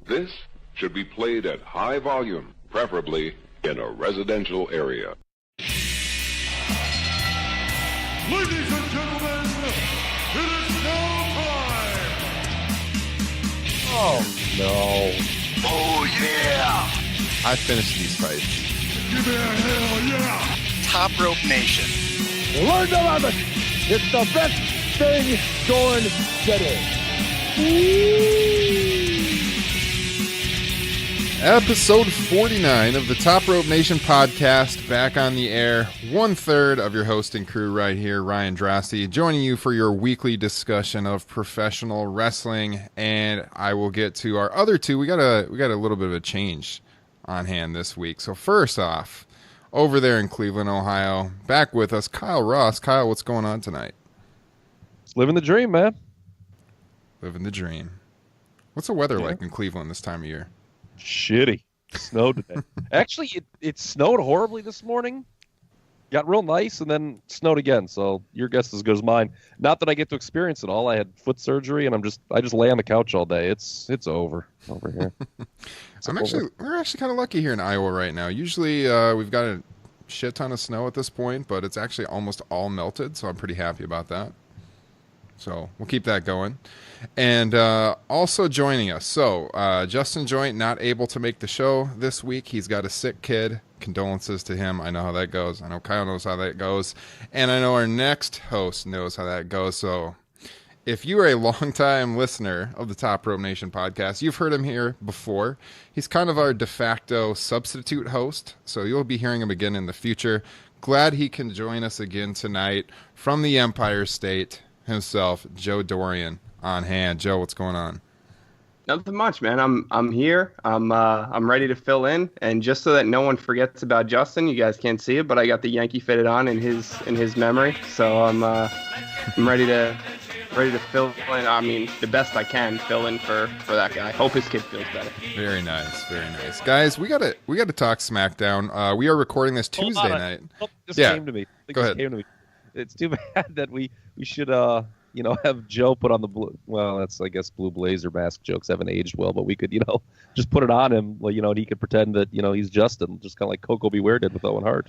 This should be played at high volume, preferably in a residential area. Ladies and gentlemen, it is now time! Oh, no. Oh, yeah! I finished these fights. Give me a hell yeah! Top Rope Nation. Learn to love it! It's the best thing going today. Episode 49 of the Top Rope Nation podcast, back on the air. 1/3 of your hosting crew right here, Ryan Drosty, joining you for your weekly discussion of professional wrestling. And I will get to our other two. We got a little bit of a change on hand this week. So first off, over there in Cleveland, Ohio, back with us, Kyle Ross. Kyle, what's going on tonight? Just living the dream, man. Living the dream. What's the weather like in Cleveland this time of year? Shitty. Snowed today. Actually, it snowed horribly this morning. Got real nice and then snowed again. So your guess is as good as mine. Not that I get to experience it all. I had foot surgery and I just lay on the couch all day. It's over here. We're actually kind of lucky here in Iowa right now. Usually we've got a shit ton of snow at this point, but it's actually almost all melted, so I'm pretty happy about that. So we'll keep that going. And also joining us, Justin Joint not able to make the show this week. He's got a sick kid. Condolences to him. I know how that goes. I know Kyle knows how that goes. And I know our next host knows how that goes. So if you are a longtime listener of the Top Rope Nation podcast, you've heard him here before. He's kind of our de facto substitute host, so you'll be hearing him again in the future. Glad he can join us again tonight from the Empire State himself, Joe Dorian, on hand. Joe, what's going on? Nothing much, man. I'm here. I'm ready to fill in, and just so that no one forgets about Justin, you guys can't see it, but I got the Yankee fitted on in his memory, so I'm ready to fill in. I mean, the best I can fill in for that guy. Hope his kid feels better. Very nice, guys. We gotta talk SmackDown. We are recording this Tuesday night. Came to me. Go ahead. Came to me. It's too bad that we should have Joe put on the blue. Well, that's, I guess, blue blazer mask jokes haven't aged well, but we could just put it on him, and he could pretend that he's Justin, just kind of like Coco Beware did with Owen Hart.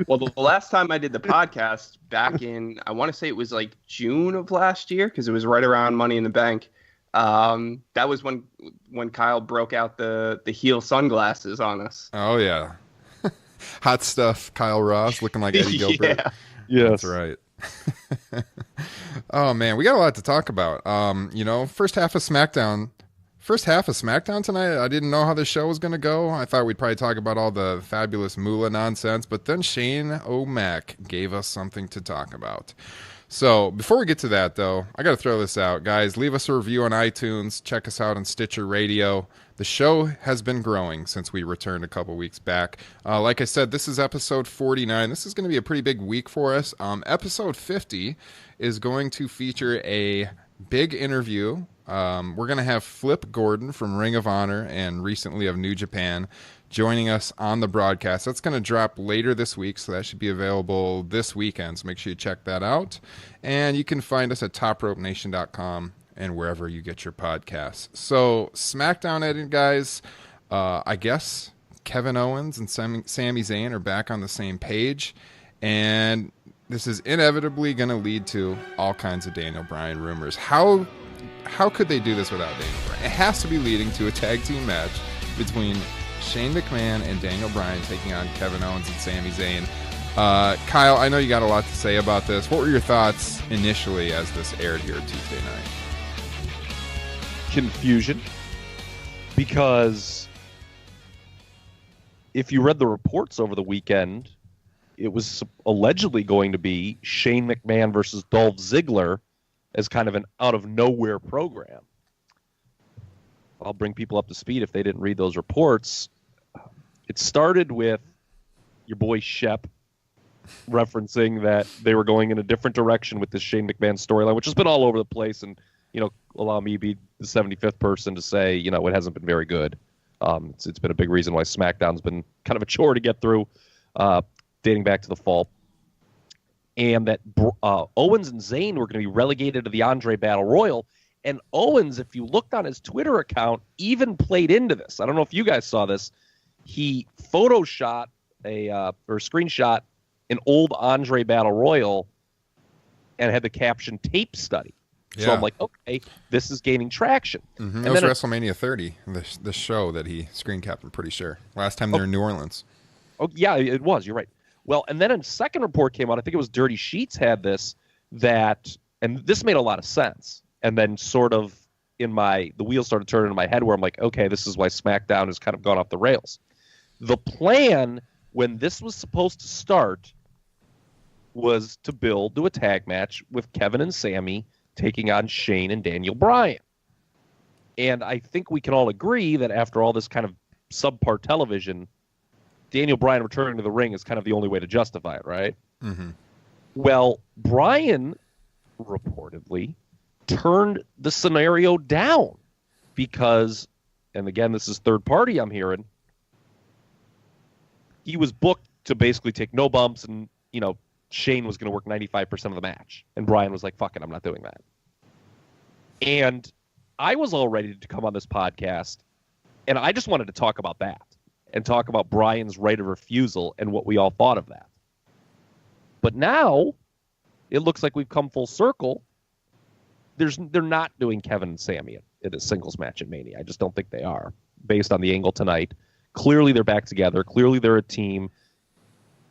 Well, the last time I did the podcast back in, I want to say it was like June of last year, because it was right around Money in the Bank. That was when Kyle broke out the heel sunglasses on us. Oh yeah. Hot stuff, Kyle Ross, looking like Eddie Gilbert. Yeah. Yes. That's right. Oh, man, we got a lot to talk about. First half of SmackDown tonight, I didn't know how the show was going to go. I thought we'd probably talk about all the Fabulous Moolah nonsense, but then Shane O'Mac gave us something to talk about. So before we get to that, though, I got to throw this out. Guys, leave us a review on iTunes. Check us out on Stitcher Radio. The show has been growing since we returned a couple weeks back. Like I said, this is episode 49. This is going to be a pretty big week for us. Episode 50 is going to feature a big interview. We're going to have Flip Gordon from Ring of Honor and recently of New Japan joining us on the broadcast. That's going to drop later this week, so that should be available this weekend. So make sure you check that out. And you can find us at topropenation.com. and wherever you get your podcasts. So, SmackDown edited, guys. I guess Kevin Owens and Sami Zayn are back on the same page, and this is inevitably going to lead to all kinds of Daniel Bryan rumors. How could they do this without Daniel Bryan? It has to be leading to a tag team match between Shane McMahon and Daniel Bryan taking on Kevin Owens and Sami Zayn. Kyle, I know you got a lot to say about this. What were your thoughts initially as this aired here Tuesday night? Confusion, because if you read the reports over the weekend, it was allegedly going to be Shane McMahon versus Dolph Ziggler as kind of an out-of-nowhere program. I'll bring people up to speed if they didn't read those reports. It started with your boy Shep referencing that they were going in a different direction with this Shane McMahon storyline, which has been all over the place, and allow me to be the 75th person to say, it hasn't been very good. It's been a big reason why SmackDown's been kind of a chore to get through, dating back to the fall. And that Owens and Zayn were going to be relegated to the Andre Battle Royal, And Owens, if you looked on his Twitter account, even played into this. I don't know if you guys saw this. He photoshopped or screenshot an old Andre Battle Royal and had the caption tape study. So I'm like, okay, this is gaining traction. Mm-hmm. It was WrestleMania 30, the show that he screen capped, I'm pretty sure. Last time they were in New Orleans. Oh, yeah, it was. You're right. Well, and then a second report came out. I think it was Dirty Sheets had this, and this made a lot of sense. And then sort of the wheels started turning in my head where I'm like, okay, this is why SmackDown has kind of gone off the rails. The plan when this was supposed to start was to build to a tag match with Kevin and Sami taking on Shane and Daniel Bryan. And I think we can all agree that after all this kind of subpar television, Daniel Bryan returning to the ring is kind of the only way to justify it, right? Mm-hmm. Well, Bryan reportedly turned the scenario down because, and again, this is third party I'm hearing, he was booked to basically take no bumps and, Shane was going to work 95% of the match. And Bryan was like, fuck it, I'm not doing that. And I was all ready to come on this podcast, and I just wanted to talk about that and talk about Bryan's right of refusal and what we all thought of that. But now it looks like we've come full circle. They're not doing Kevin and Sami at a singles match at Mania. I just don't think they are, based on the angle tonight. Clearly they're back together. Clearly they're a team,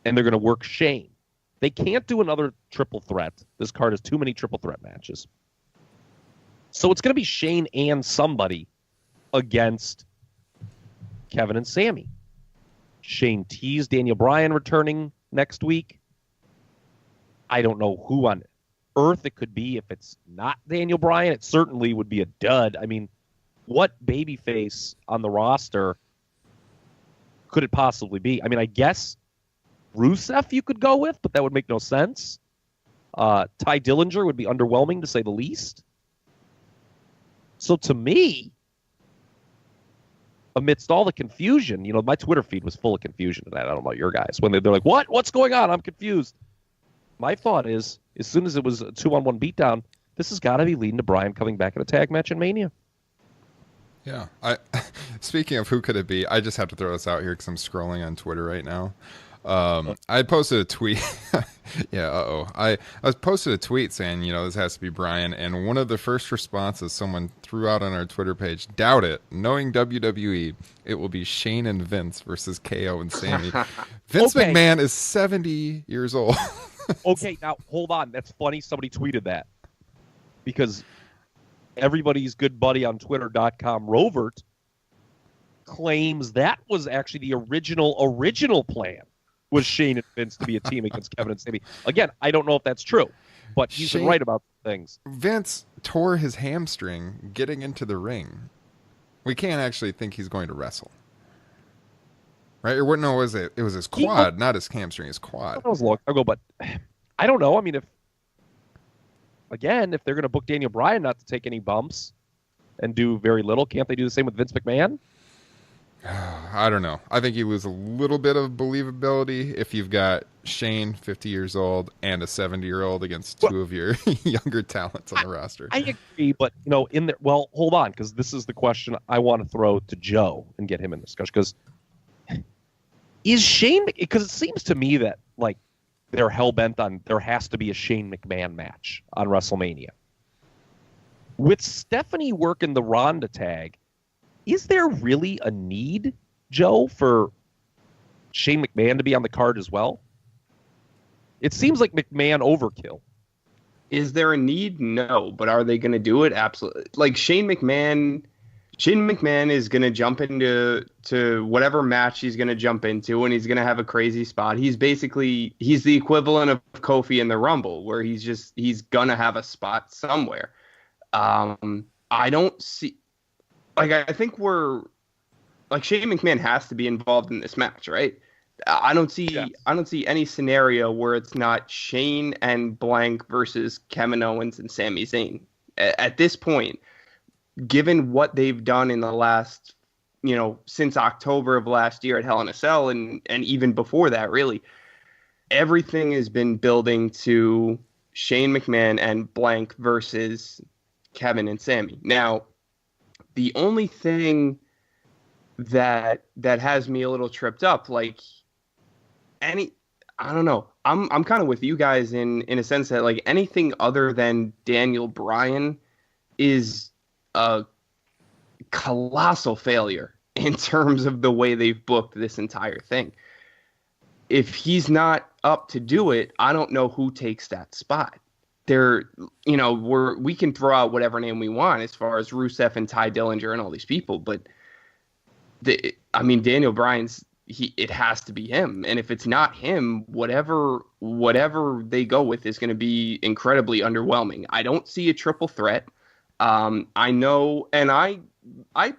and they're going to work Shane. They can't do another triple threat. This card has too many triple threat matches. So it's going to be Shane and somebody against Kevin and Sami. Shane teased Daniel Bryan returning next week. I don't know who on earth it could be if it's not Daniel Bryan. It certainly would be a dud. I mean, what babyface on the roster could it possibly be? I mean, I guess Rusev you could go with, but that would make no sense. Ty Dillinger would be underwhelming, to say the least. So to me, amidst all the confusion, my Twitter feed was full of confusion tonight. I don't know about your guys. When they're like, what's going on? I'm confused. My thought is, as soon as it was a 2-on-1 beatdown, this has got to be leading to Bryan coming back in a tag match in Mania. Yeah. Speaking of who could it be, I just have to throw this out here because I'm scrolling on Twitter right now. I posted a tweet. I posted a tweet saying, this has to be Bryan. And one of the first responses someone threw out on our Twitter page, doubt it. Knowing WWE, it will be Shane and Vince versus KO and Sami. Vince McMahon is 70 years old. Okay, now hold on. That's funny. Somebody tweeted that because everybody's good buddy on Twitter.com, Rovert, claims that was actually the original plan. Was Shane and Vince to be a team against Kevin and Sami. Again, I don't know if that's true, but he's been right about things. Vince tore his hamstring getting into the ring. We can't actually think he's going to wrestle. Right? Or what? No, was it? It was his quad, not his hamstring, his quad. That was long ago, but I don't know. I mean, if they're going to book Daniel Bryan not to take any bumps and do very little, can't they do the same with Vince McMahon? I don't know. I think you lose a little bit of believability if you've got Shane, 50 years old, and a 70-year-old against two of your younger talents on the roster. I agree, but hold on, because this is the question I want to throw to Joe and get him in discussion. Because is Shane? Because it seems to me that they're hell bent on there has to be a Shane McMahon match on WrestleMania. With Stephanie working the Ronda tag, is there really a need, Joe, for Shane McMahon to be on the card as well? It seems like McMahon overkill. Is there a need? No, but are they going to do it? Absolutely. Like Shane McMahon is going to jump into whatever match he's going to jump into, and he's going to have a crazy spot. He's the equivalent of Kofi in the Rumble, where he's going to have a spot somewhere. I don't see. I think Shane McMahon has to be involved in this match, right? I don't see any scenario where it's not Shane and blank versus Kevin Owens and Sami Zayn. At this point, given what they've done in the last, since October of last year at Hell in a Cell and even before that, really, everything has been building to Shane McMahon and blank versus Kevin and Sami. Now, the only thing that has me a little tripped up, like I don't know. I'm kind of with you guys in a sense that like anything other than Daniel Bryan is a colossal failure in terms of the way they've booked this entire thing. If he's not up to do it, I don't know who takes that spot. We can throw out whatever name we want as far as Rusev and Ty Dillinger and all these people, but Daniel Bryan's, it has to be him. And if it's not him, whatever they go with is going to be incredibly underwhelming. I don't see a triple threat. I know, and I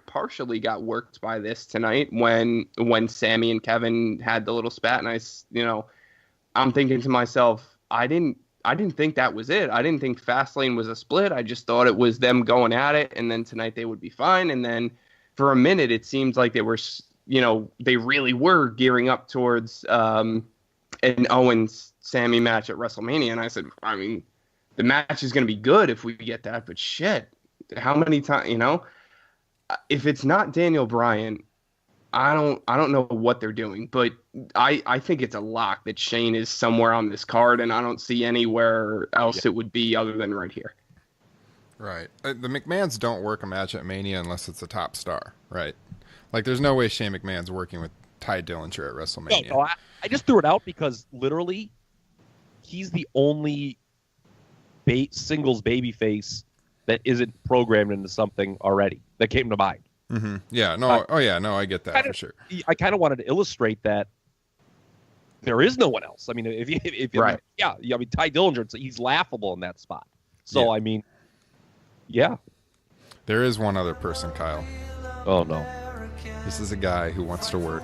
partially got worked by this tonight when Sami and Kevin had the little spat, and I'm thinking to myself, I didn't think that was it. I didn't think Fastlane was a split. I just thought it was them going at it, and then tonight they would be fine. And then for a minute, it seemed like they were, they really were gearing up towards an Owens Sami match at WrestleMania. And I said, the match is going to be good if we get that, but shit, how many times, if it's not Daniel Bryan, I don't know what they're doing, but I think it's a lock that Shane is somewhere on this card, and I don't see anywhere else it would be other than right here. Right. The McMahons don't work a match at Mania unless it's a top star, right? Like, there's no way Shane McMahon's working with Ty Dillinger at WrestleMania. No, I just threw it out because literally he's the only singles babyface that isn't programmed into something already that came to mind. Mm-hmm. Yeah. No. I get that for sure. I kind of wanted to illustrate that there is no one else. If right. Ty Dillinger, he's laughable in that spot. So yeah. There is one other person, Kyle. Oh no. This is a guy who wants to work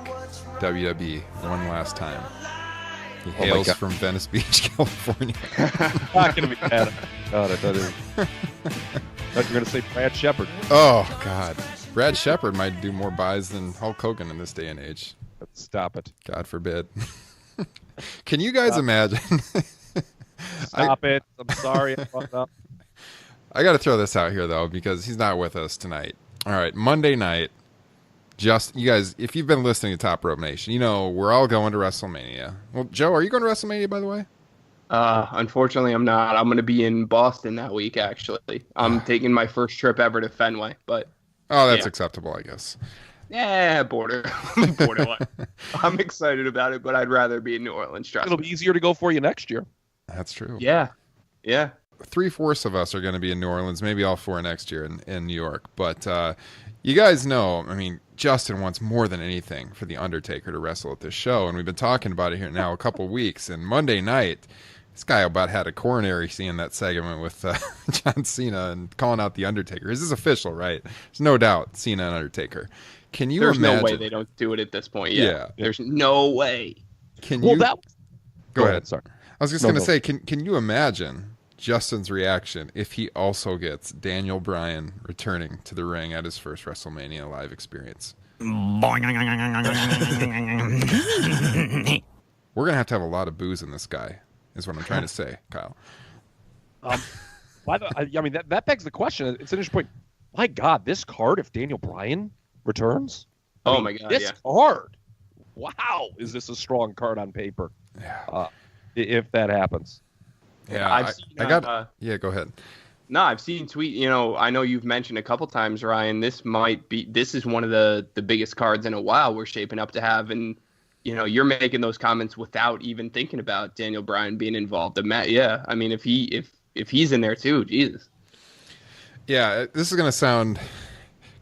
WWE one last time. He hails from Venice Beach, California. Not gonna be bad. God, I thought you were going to say Brad Shepard. Oh God, Brad Shepard might do more buys than Hulk Hogan in this day and age. Stop it. God forbid. Can you guys imagine? Stop it. I'm sorry. I fucked up. I got to throw this out here though because he's not with us tonight. All right, Monday night. Just you guys, if you've been listening to Top Rope Nation, we're all going to WrestleMania. Well, Joe, are you going to WrestleMania, by the way? Unfortunately, I'm not. I'm going to be in Boston that week, actually. I'm taking my first trip ever to Fenway, but... Oh, that's acceptable, I guess. Yeah, borderline. I'm excited about it, but I'd rather be in New Orleans. It'll be easier to go for you next year. That's true. Yeah. 3/4 of us are going to be in New Orleans, maybe all 4 next year in New York. But you guys know, Justin wants more than anything for The Undertaker to wrestle at this show, and we've been talking about it here now a couple weeks. And Monday night, this guy about had a coronary seeing that segment with John Cena and calling out The Undertaker. This is official, right? There's no doubt Cena and Undertaker. Can you imagine? There's no way they don't do it at this point. Yeah. There's no way. Go ahead. Sorry. I was just going to say, can you imagine Justin's reaction if he also gets Daniel Bryan returning to the ring at his first WrestleMania live experience? We're going to have a lot of booze in this guy, is what I'm trying to say, Kyle. That begs the question. It's an interesting point. My God, this card, if Daniel Bryan returns? My God, this card. Wow, is this a strong card on paper? Yeah. If that happens. Yeah, go ahead. No, I've seen tweet. I know you've mentioned a couple times, Ryan. This is one of the biggest cards in a while we're shaping up to have, and you're making those comments without even thinking about Daniel Bryan being involved. If he's in there too, Jesus. Yeah, this is gonna sound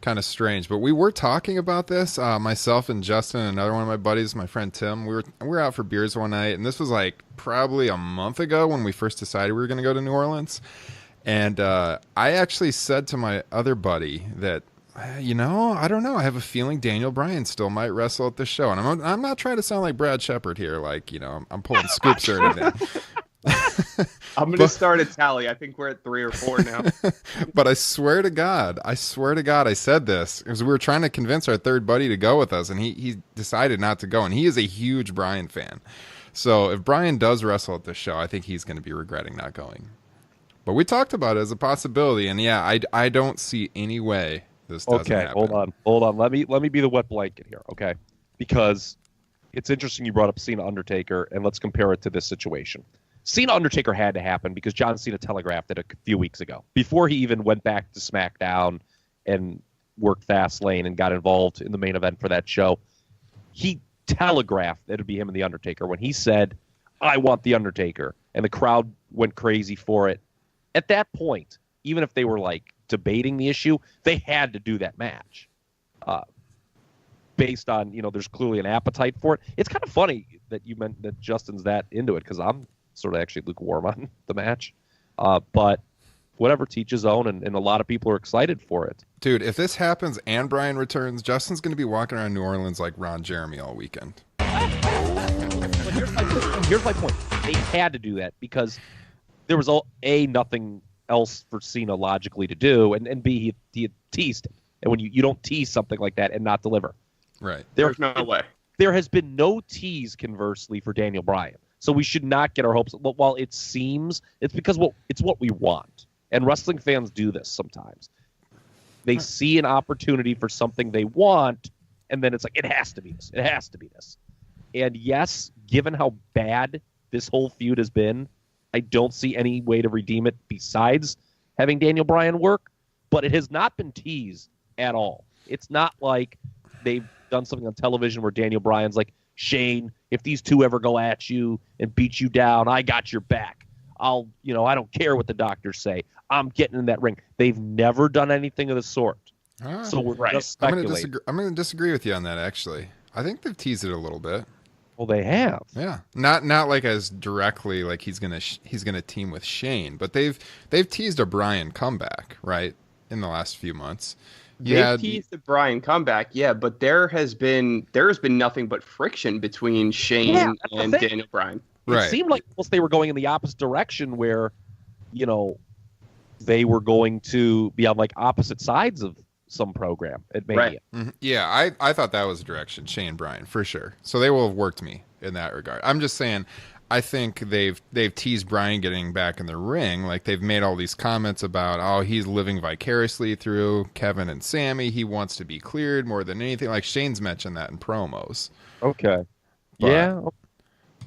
kind of strange, but we were talking about this. Myself and Justin and another one of my buddies, my friend Tim, we were out for beers one night, and this was like probably a month ago when we first decided we were going to go to New Orleans. And I actually said to my other buddy that, I don't know. I have a feeling Daniel Bryan still might wrestle at this show, and I'm not trying to sound like Brad Shepard here, like I'm pulling scoops or anything. I'm going to start a tally. I think we're at 3 or 4 now. But I swear to God, I said this because we were trying to convince our third buddy to go with us, and he decided not to go, and he is a huge Bryan fan. So if Bryan does wrestle at this show, I think he's going to be regretting not going. But we talked about it as a possibility, and yeah, I don't see any way this doesn't happen. Hold on. Let me be the wet blanket here, okay? Because it's interesting you brought up Cena Undertaker, and let's compare it to this situation. Cena Undertaker had to happen because John Cena telegraphed it a few weeks ago, before he even went back to SmackDown and worked Fastlane and got involved in the main event for that show. He telegraphed that it'd be him and the Undertaker when he said, "I want the Undertaker," and the crowd went crazy for it. At that point, even if they were like debating the issue, they had to do that match. Based on, there's clearly an appetite for it. It's kind of funny that you meant that Justin's that into it, because I'm sort of actually lukewarm on the match. But whatever, teach his own, and a lot of people are excited for it. Dude, if this happens and Bryan returns, Justin's going to be walking around New Orleans like Ron Jeremy all weekend. But here's my point. They had to do that because there was nothing else for Cena logically to do, and B, he had teased it. And when you don't tease something like that and not deliver. Right. There's no way. There has been no tease, conversely, for Daniel Bryan. So we should not get our hopes. While it seems, it's because it's what we want. And wrestling fans do this sometimes. They see an opportunity for something they want, and then it's like, it has to be this. It has to be this. And yes, given how bad this whole feud has been, I don't see any way to redeem it besides having Daniel Bryan work. But it has not been teased at all. It's not like they've done something on television where Daniel Bryan's like, "Shane, if these two ever go at you and beat you down, I got your back. I don't care what the doctors say. I'm getting in that ring." They've never done anything of the sort. So we're just speculating. I'm going to disagree with you on that, actually. I think they've teased it a little bit. Well, they have. Yeah, not like as directly like he's gonna team with Shane, but they've teased a Bryan comeback, right, in the last few months. They've teased the Bryan comeback, yeah, but there has been nothing but friction between Shane and Daniel Bryan. Right. It seemed like almost they were going in the opposite direction, where, they were going to be on like opposite sides of some program at Mania. Right. Mm-hmm. Yeah, I thought that was the direction, Shane Bryan, for sure. So they will have worked me in that regard. I'm just saying, I think they've teased Bryan getting back in the ring. Like, they've made all these comments about, he's living vicariously through Kevin and Sami. He wants to be cleared more than anything. Like, Shane's mentioned that in promos. Okay. But, yeah.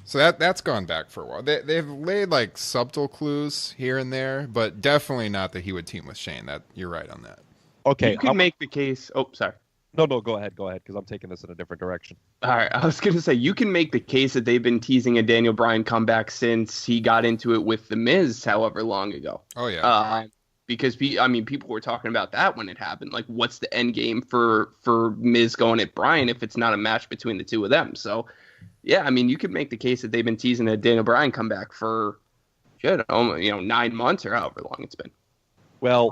So that's gone back for a while. They've laid like subtle clues here and there, but definitely not that he would team with Shane. That you're right on that. Okay. You can make the case. Oh, sorry. No, go ahead, because I'm taking this in a different direction. All right, I was going to say, you can make the case that they've been teasing a Daniel Bryan comeback since he got into it with The Miz however long ago. Oh, yeah. Because, people were talking about that when it happened. Like, what's the end game for Miz going at Bryan if it's not a match between the two of them? So, yeah, you could make the case that they've been teasing a Daniel Bryan comeback for, 9 months or however long it's been. Well,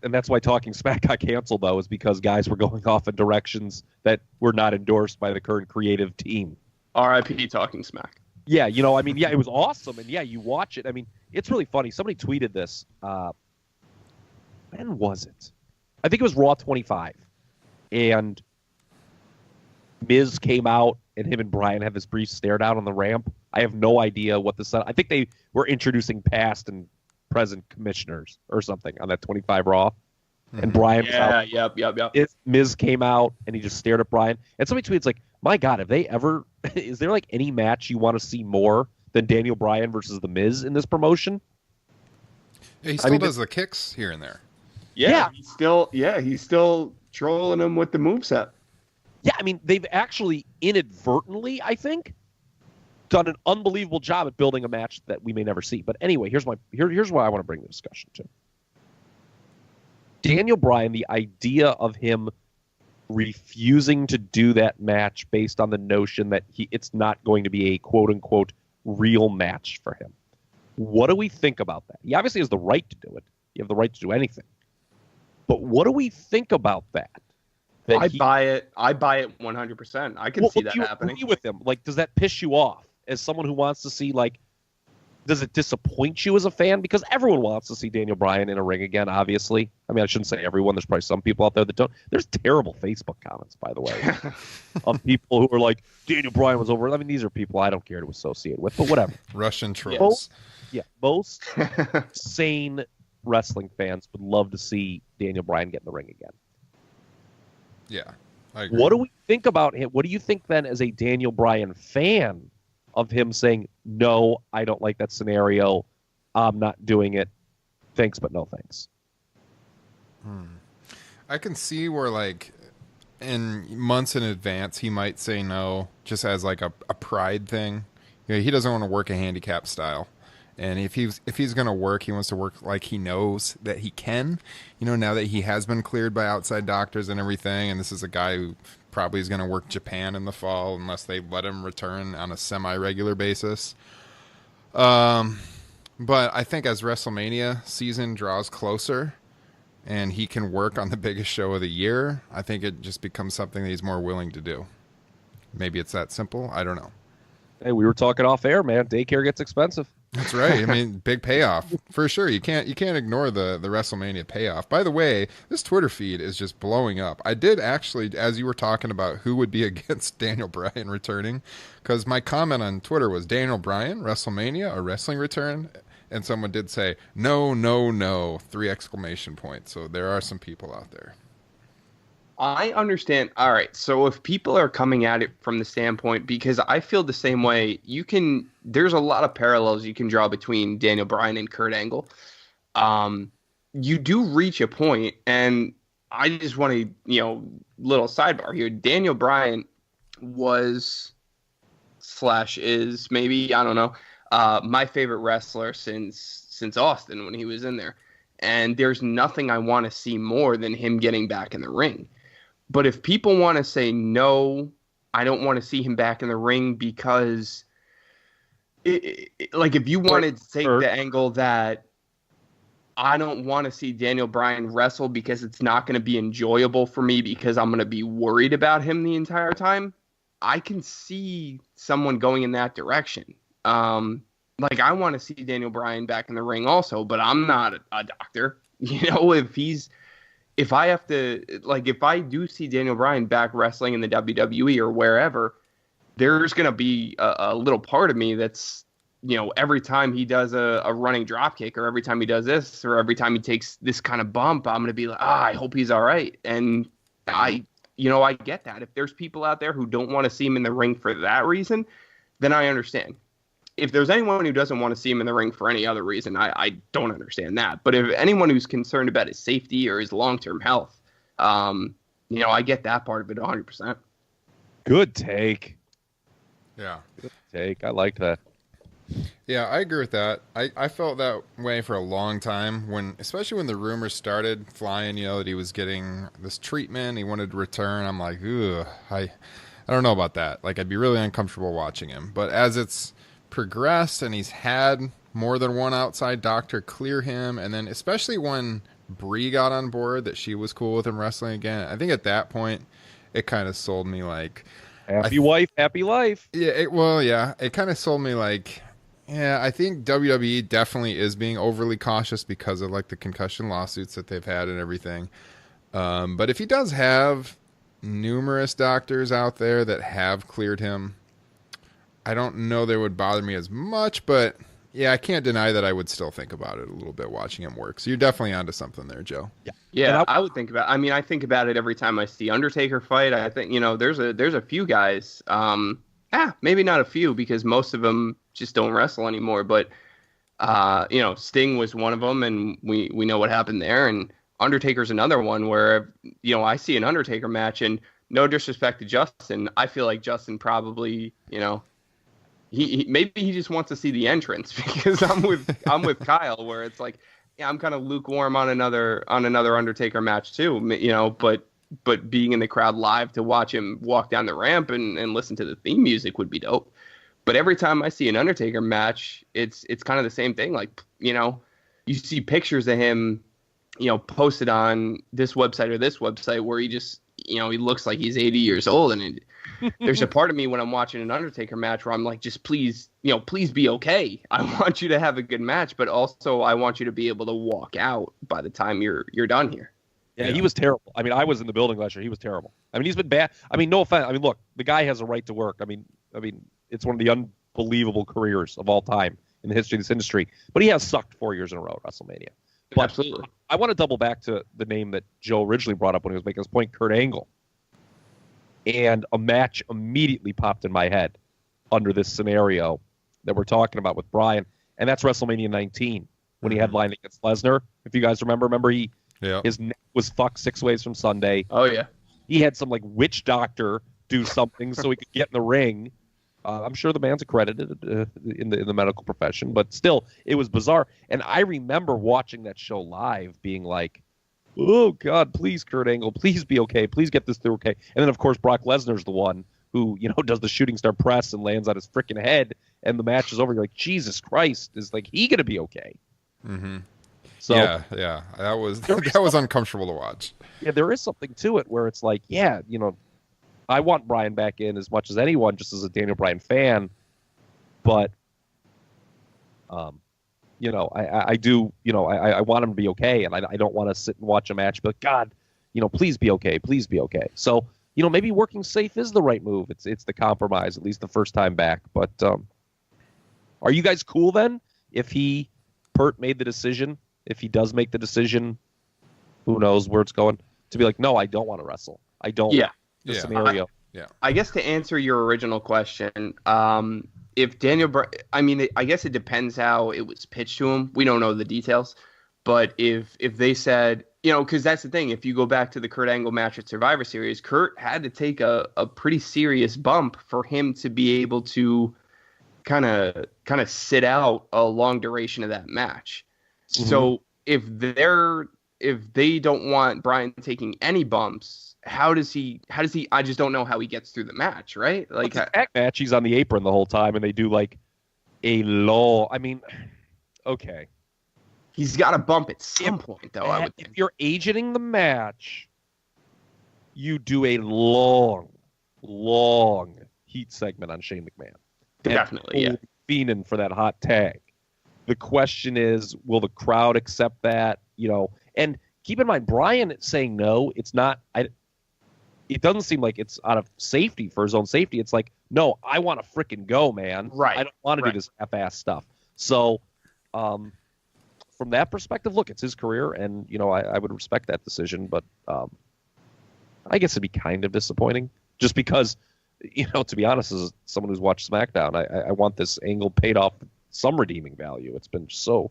that's why Talking Smack got canceled, though, is because guys were going off in directions that were not endorsed by the current creative team. R.I.P. Talking Smack. Yeah, it was awesome, and yeah, you watch it. It's really funny. Somebody tweeted this. When was it? I think it was Raw 25, and Miz came out, and him and Bryan have this brief stare down on the ramp. I have no idea what the I think they were introducing past and present commissioners or something on that 25 Raw. And Bryan was out. Yep. Miz came out and he just stared at Bryan. And somebody tweets like, "My God, have they ever? Is there like any match you want to see more than Daniel Bryan versus The Miz in this promotion?" Yeah, he still does the kicks here and there. Yeah. He's still trolling him with the moveset. Yeah, they've actually inadvertently, I think, done an unbelievable job at building a match that we may never see. But anyway, here's why I want to bring the discussion to. Daniel Bryan, the idea of him refusing to do that match based on the notion that it's not going to be a quote-unquote real match for him. What do we think about that? He obviously has the right to do it. You have the right to do anything. But what do we think about that? I buy it 100%. I can see that happening. Agree with him? Like, does that piss you off as someone who wants to see, like, Does it disappoint you as a fan? Because everyone wants to see Daniel Bryan in a ring again, obviously. I mean, I shouldn't say everyone. There's probably some people out there that don't. There's terrible Facebook comments, by the way, of people who are like, Daniel Bryan was over. I mean, these are people I don't care to associate with, but whatever. Russian trolls. Most sane wrestling fans would love to see Daniel Bryan get in the ring again. Yeah, I agree. What do we think about him? What do you think then as a Daniel Bryan fan of him saying, no, I don't like that scenario. I'm not doing it. Thanks, but no thanks. I can see where, like, in months in advance, he might say no, just as like a pride thing. You know, he doesn't want to work a handicap style. And if he's going to work, he wants to work like he knows that he can. You know, now that he has been cleared by outside doctors and everything, and this is a guy who probably is going to work Japan in the fall unless they let him return on a semi-regular basis. But I think as WrestleMania season draws closer and he can work on the biggest show of the year, I think it just becomes something that he's more willing to do. Maybe it's that simple. I don't know. Hey, we were talking off air, man. Daycare gets expensive. That's right. I mean, big payoff for sure. You can't ignore the WrestleMania payoff. By the way, this Twitter feed is just blowing up. I did actually, as you were talking about who would be against Daniel Bryan returning, because my comment on Twitter was Daniel Bryan, WrestleMania, a wrestling return, and someone did say no, no, no, 3 exclamation points. So there are some people out there. I understand. All right. So if people are coming at it from the standpoint, because I feel the same way, there's a lot of parallels you can draw between Daniel Bryan and Kurt Angle. You do reach a point, and I just want to, little sidebar here. Daniel Bryan was / is maybe, I don't know, my favorite wrestler since Austin when he was in there. And there's nothing I want to see more than him getting back in the ring. But if people want to say, no, I don't want to see him back in the ring because, if you wanted to take the angle that I don't want to see Daniel Bryan wrestle because it's not going to be enjoyable for me because I'm going to be worried about him the entire time, I can see someone going in that direction. I want to see Daniel Bryan back in the ring also, but I'm not a doctor. If I have to, if I do see Daniel Bryan back wrestling in the WWE or wherever, there's going to be a little part of me that's, every time he does a running dropkick or every time he does this or every time he takes this kind of bump, I'm going to be like, I hope he's all right. And I get that. If there's people out there who don't want to see him in the ring for that reason, then I understand. If there's anyone who doesn't want to see him in the ring for any other reason, I don't understand that. But if anyone who's concerned about his safety or his long-term health, I get that part of it 100%. Good take. Yeah. Good take. I like that. Yeah, I agree with that. I felt that way for a long time, especially when the rumors started flying, that he was getting this treatment, he wanted to return. I'm like, ugh, I don't know about that. I'd be really uncomfortable watching him. But as it's progressed and he's had more than one outside doctor clear him, and then especially when Brie got on board that she was cool with him wrestling again, I think at that point it kind of sold me happy wife, happy life. Yeah, it kind of sold me I think WWE definitely is being overly cautious because of the concussion lawsuits that they've had and everything. But if he does have numerous doctors out there that have cleared him, I don't know that it would bother me as much, but yeah, I can't deny that I would still think about it a little bit watching him work. So you're definitely onto something there, Joe. Yeah, I would think about it. I mean, I think about it every time I see Undertaker fight. I think, there's a few guys, maybe not a few because most of them just don't wrestle anymore, but Sting was one of them and we know what happened there. And Undertaker's another one where, I see an Undertaker match and no disrespect to Justin. I feel like Justin probably, He maybe he just wants to see the entrance because I'm with Kyle where it's I'm kind of lukewarm on another Undertaker match too, but being in the crowd live to watch him walk down the ramp and listen to the theme music would be dope. But every time I see an Undertaker match, it's kind of the same thing. You see pictures of him, posted on this website or this website where he just, he looks like he's 80 years old and there's a part of me when I'm watching an Undertaker match where I'm like, just please, please be okay. I want you to have a good match, but also I want you to be able to walk out by the time you're done here. Yeah, he was terrible. I mean, I was in the building last year. He was terrible. I mean, he's been bad. I mean, no offense. I mean, look, the guy has a right to work. I mean, it's one of the unbelievable careers of all time in the history of this industry. But he has sucked 4 years in a row at WrestleMania. But Absolutely. I want to double back to the name that Joe originally brought up when he was making this point, Kurt Angle. And a match immediately popped in my head under this scenario that we're talking about with Bryan, and that's WrestleMania 19 when he headlined against Lesnar. If you guys remember his neck was fucked 6 ways from Sunday. Oh yeah, he had some like witch doctor do something so he could get in the ring. I'm sure the man's accredited in the medical profession, but still, it was bizarre. And I remember watching that show live, being like, "Oh God, please, Kurt Angle, please be okay. Please get this through okay." And then, of course, Brock Lesnar's the one who, does the shooting star press and lands on his freaking head, and the match is over. You're like, Jesus Christ, is like he gonna be okay? Mm-hmm. So yeah, that was uncomfortable to watch. Yeah, there is something to it where it's like, yeah, I want Bryan back in as much as anyone, just as a Daniel Bryan fan, but I do, I want him to be okay, and I don't want to sit and watch a match, but God, please be okay, please be okay. So, maybe working safe is the right move. It's the compromise, at least the first time back. But are you guys cool then if Pert made the decision? If he does make the decision, who knows where it's going, to be like, no, I don't want to wrestle. I don't. Yeah. The scenario. I guess to answer your original question, if Daniel Bryan, I guess it depends how it was pitched to him. We don't know the details, but if they said, because that's the thing, if you go back to the Kurt Angle match at Survivor Series, Kurt had to take a pretty serious bump for him to be able to kind of sit out a long duration of that match. Mm-hmm. So if they don't want Bryan taking any bumps, how does he I just don't know how he gets through the match, right? Like the tag match, he's on the apron the whole time, and they do like a low. I mean, okay, he's got to bump at some point, though. I would think. If you're agenting the match, you do a long heat segment on Shane McMahon. Definitely, yeah. Fiending for that hot tag. The question is, will the crowd accept that? And keep in mind, Bryan saying no, it's not. It doesn't seem like it's out of safety for his own safety. It's like, no, I want to frickin' go, man. Right. I don't want to do this half-ass stuff. So, from that perspective, look, it's his career, and I would respect that decision. But I guess it'd be kind of disappointing, just because, to be honest, as someone who's watched SmackDown, I want this angle paid off some redeeming value. It's been so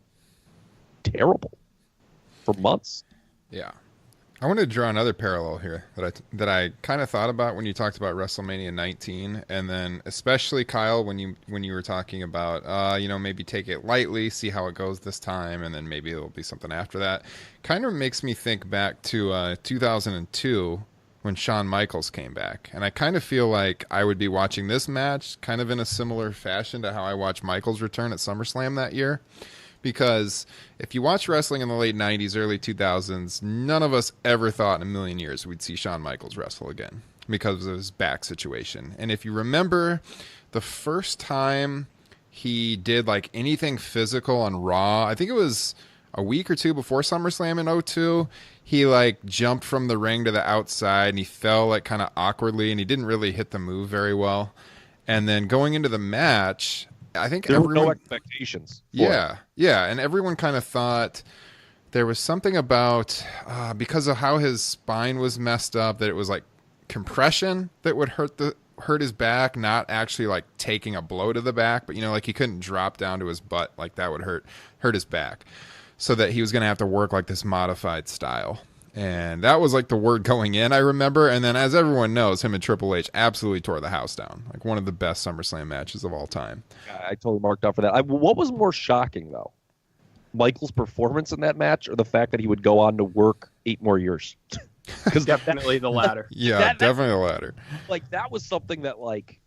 terrible for months. Yeah. I wanted to draw another parallel here that I kind of thought about when you talked about WrestleMania 19, and then especially Kyle when you were talking about maybe take it lightly, see how it goes this time, and then maybe it'll be something after that. Kind of makes me think back to 2002 when Shawn Michaels came back, and I kind of feel like I would be watching this match kind of in a similar fashion to how I watched Michaels return at SummerSlam that year. Because if you watch wrestling in the late 90s, early 2000s, none of us ever thought in a million years we'd see Shawn Michaels wrestle again because of his back situation. And if you remember the first time he did like anything physical on Raw, I think it was a week or two before SummerSlam in 2002, he like jumped from the ring to the outside and he fell like kind of awkwardly and he didn't really hit the move very well. And then going into the match, I think there were no expectations. Yeah, and everyone kind of thought there was something about because of how his spine was messed up that it was like compression that would hurt his back, not actually like taking a blow to the back, but like he couldn't drop down to his butt, like that would hurt his back, so that he was going to have to work like this modified style. And that was like the word going in, I remember. And then, as everyone knows, him and Triple H absolutely tore the house down. Like one of the best SummerSlam matches of all time. I totally marked out for that. What was more shocking, though? Michael's performance in that match, or the fact that he would go on to work 8 more years? Because definitely the latter. Yeah, definitely the latter. Like, that was something that, like,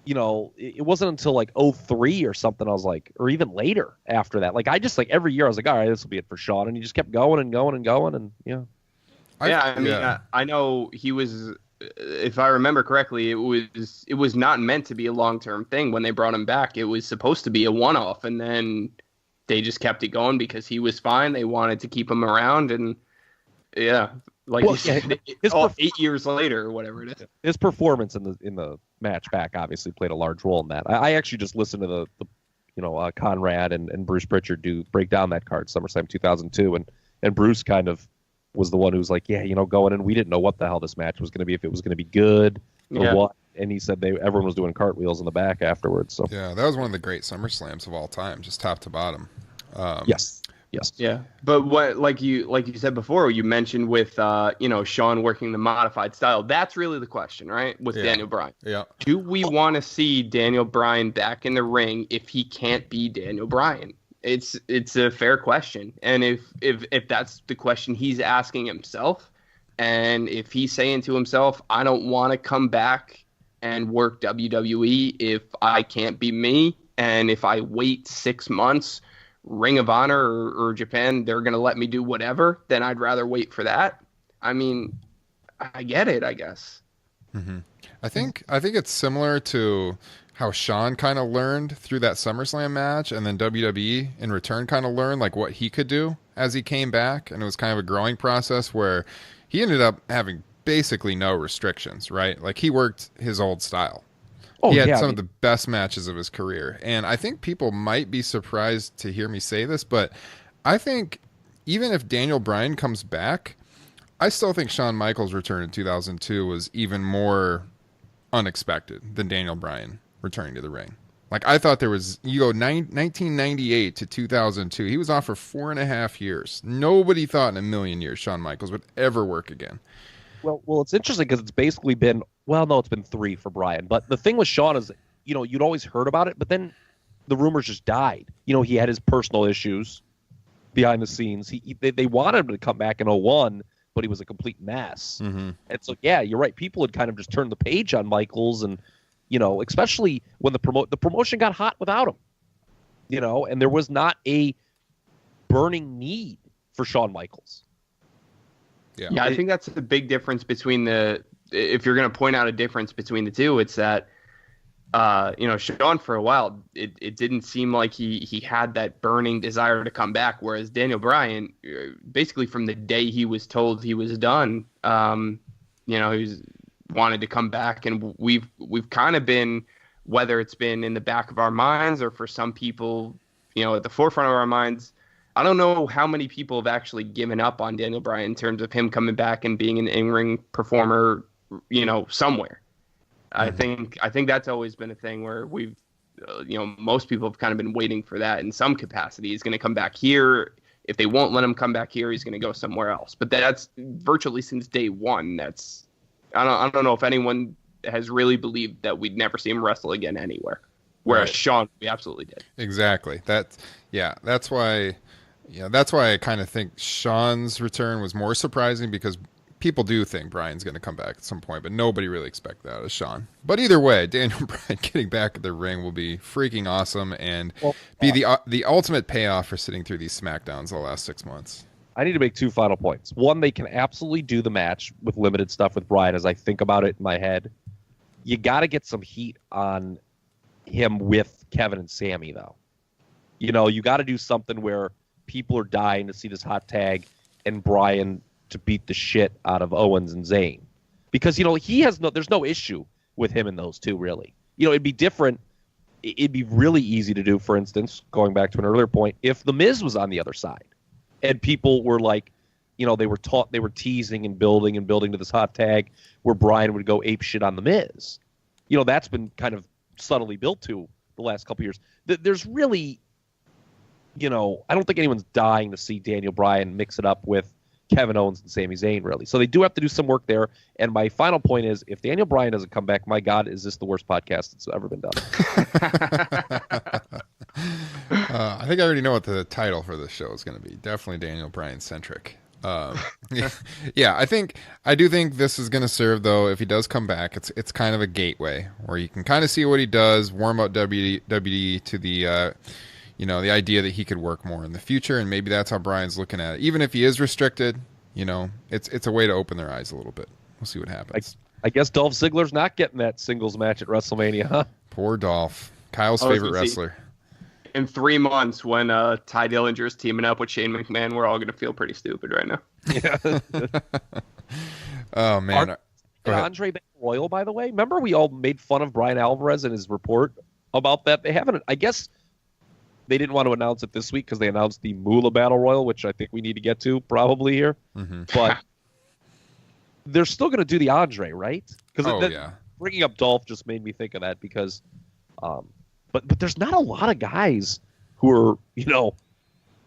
it wasn't until like 2003 or something. I was like, or even later after that. Like, I just like every year I was like, all right, this will be it for Shawn, and he just kept going and going and going, and I know he was if I remember correctly, it was not meant to be a long-term thing when they brought him back. It was supposed to be a one-off, and then they just kept it going because he was fine. They wanted to keep him around, and yeah, like you said, 8 years later or whatever it is. His performance in the match back obviously played a large role in that. I actually just listened to the Conrad and Bruce Pritchard break down that card SummerSlam 2002, and Bruce kind of was the one who was like, yeah, going in, we didn't know what the hell this match was going to be, if it was going to be good or what. And he said everyone was doing cartwheels in the back afterwards. So yeah, that was one of the great SummerSlams of all time, just top to bottom. Yes. Yeah, but what like you said before, you mentioned with Sean working the modified style. That's really the question, right? With Daniel Bryan. Yeah. Do we want to see Daniel Bryan back in the ring if he can't be Daniel Bryan? It's a fair question, and if that's the question he's asking himself, and if he's saying to himself, I don't want to come back and work WWE if I can't be me, and if I wait 6 months, Ring of Honor or Japan, they're gonna let me do whatever, then I'd rather wait for that. I mean, I get it, I guess. Mm-hmm. I think it's similar to how Sean kind of learned through that SummerSlam match, and then WWE in return kind of learned like what he could do as he came back, and it was kind of a growing process where he ended up having basically no restrictions, right? Like he worked his old style. He had some of the best matches of his career, and I think people might be surprised to hear me say this, but I think even if Daniel Bryan comes back, I still think Shawn Michaels' return in 2002 was even more unexpected than Daniel Bryan returning to the ring. Like, I thought there was, 1998 to 2002, he was off for 4.5 years. Nobody thought in a million years Shawn Michaels would ever work again. Well, it's interesting because it's basically been, it's been 3 for Bryan. But the thing with Shawn is, you'd always heard about it, but then the rumors just died. He had his personal issues behind the scenes. They wanted him to come back in 2001, but he was a complete mess. Mm-hmm. And so, yeah, you're right. People had kind of just turned the page on Michaels, and especially when the promotion got hot without him, and there was not a burning need for Shawn Michaels. Yeah, I think that's the big difference between if you're going to point out a difference between the two, it's that, Shawn for a while, it didn't seem like he had that burning desire to come back, whereas Daniel Bryan, basically from the day he was told he was done, he wanted to come back, and we've kind of been, whether it's been in the back of our minds or for some people, at the forefront of our minds, I don't know how many people have actually given up on Daniel Bryan in terms of him coming back and being an in-ring performer, somewhere. Mm-hmm. I think that's always been a thing where we've, most people have kind of been waiting for that in some capacity. He's going to come back here. If they won't let him come back here, he's going to go somewhere else. But that's virtually since day one. I don't know if anyone has really believed that we'd never see him wrestle again anywhere. Whereas Shawn, we absolutely did. Exactly. That's why I kind of think Shawn's return was more surprising, because people do think Bryan's going to come back at some point, but nobody really expected that as Shawn. But either way, Daniel Bryan getting back at the ring will be freaking awesome and be the ultimate payoff for sitting through these SmackDowns the last 6 months. I need to make 2 final points. One, they can absolutely do the match with limited stuff with Bryan as I think about it in my head. You got to get some heat on him with Kevin and Sami, though. You got to do something where people are dying to see this hot tag and Bryan to beat the shit out of Owens and Zayn. Because, there's no issue with him and those two, really. It'd be different. It'd be really easy to do, for instance, going back to an earlier point, if The Miz was on the other side. And people were like, they were teasing and building to this hot tag where Bryan would go ape shit on The Miz. That's been kind of subtly built to the last couple years. There's really, I don't think anyone's dying to see Daniel Bryan mix it up with Kevin Owens and Sami Zayn, really. So they do have to do some work there. And my final point is, if Daniel Bryan doesn't come back, my God, is this the worst podcast that's ever been done? I think I already know what the title for this show is going to be. Definitely Daniel Bryan centric. Yeah, I do think this is going to serve, though, if he does come back. It's kind of a gateway where you can kind of see what he does, warm up WWE to the the idea that he could work more in the future, and maybe that's how Bryan's looking at it. Even if he is restricted, it's a way to open their eyes a little bit. We'll see what happens. I guess Dolph Ziggler's not getting that singles match at WrestleMania, huh? Poor Dolph. Kyle's I was favorite gonna wrestler. In 3 months, when Ty Dillinger's teaming up with Shane McMahon, we're all going to feel pretty stupid right now. Yeah. Oh, man. Andre Battle Royal, by the way. Remember we all made fun of Brian Alvarez in his report about that? They haven't, I guess they didn't want to announce it this week because they announced the Moolah Battle Royal, which I think we need to get to probably here. Mm-hmm. But they're still going to do the Andre, right? Because bringing up Dolph just made me think of that because but there's not a lot of guys who are,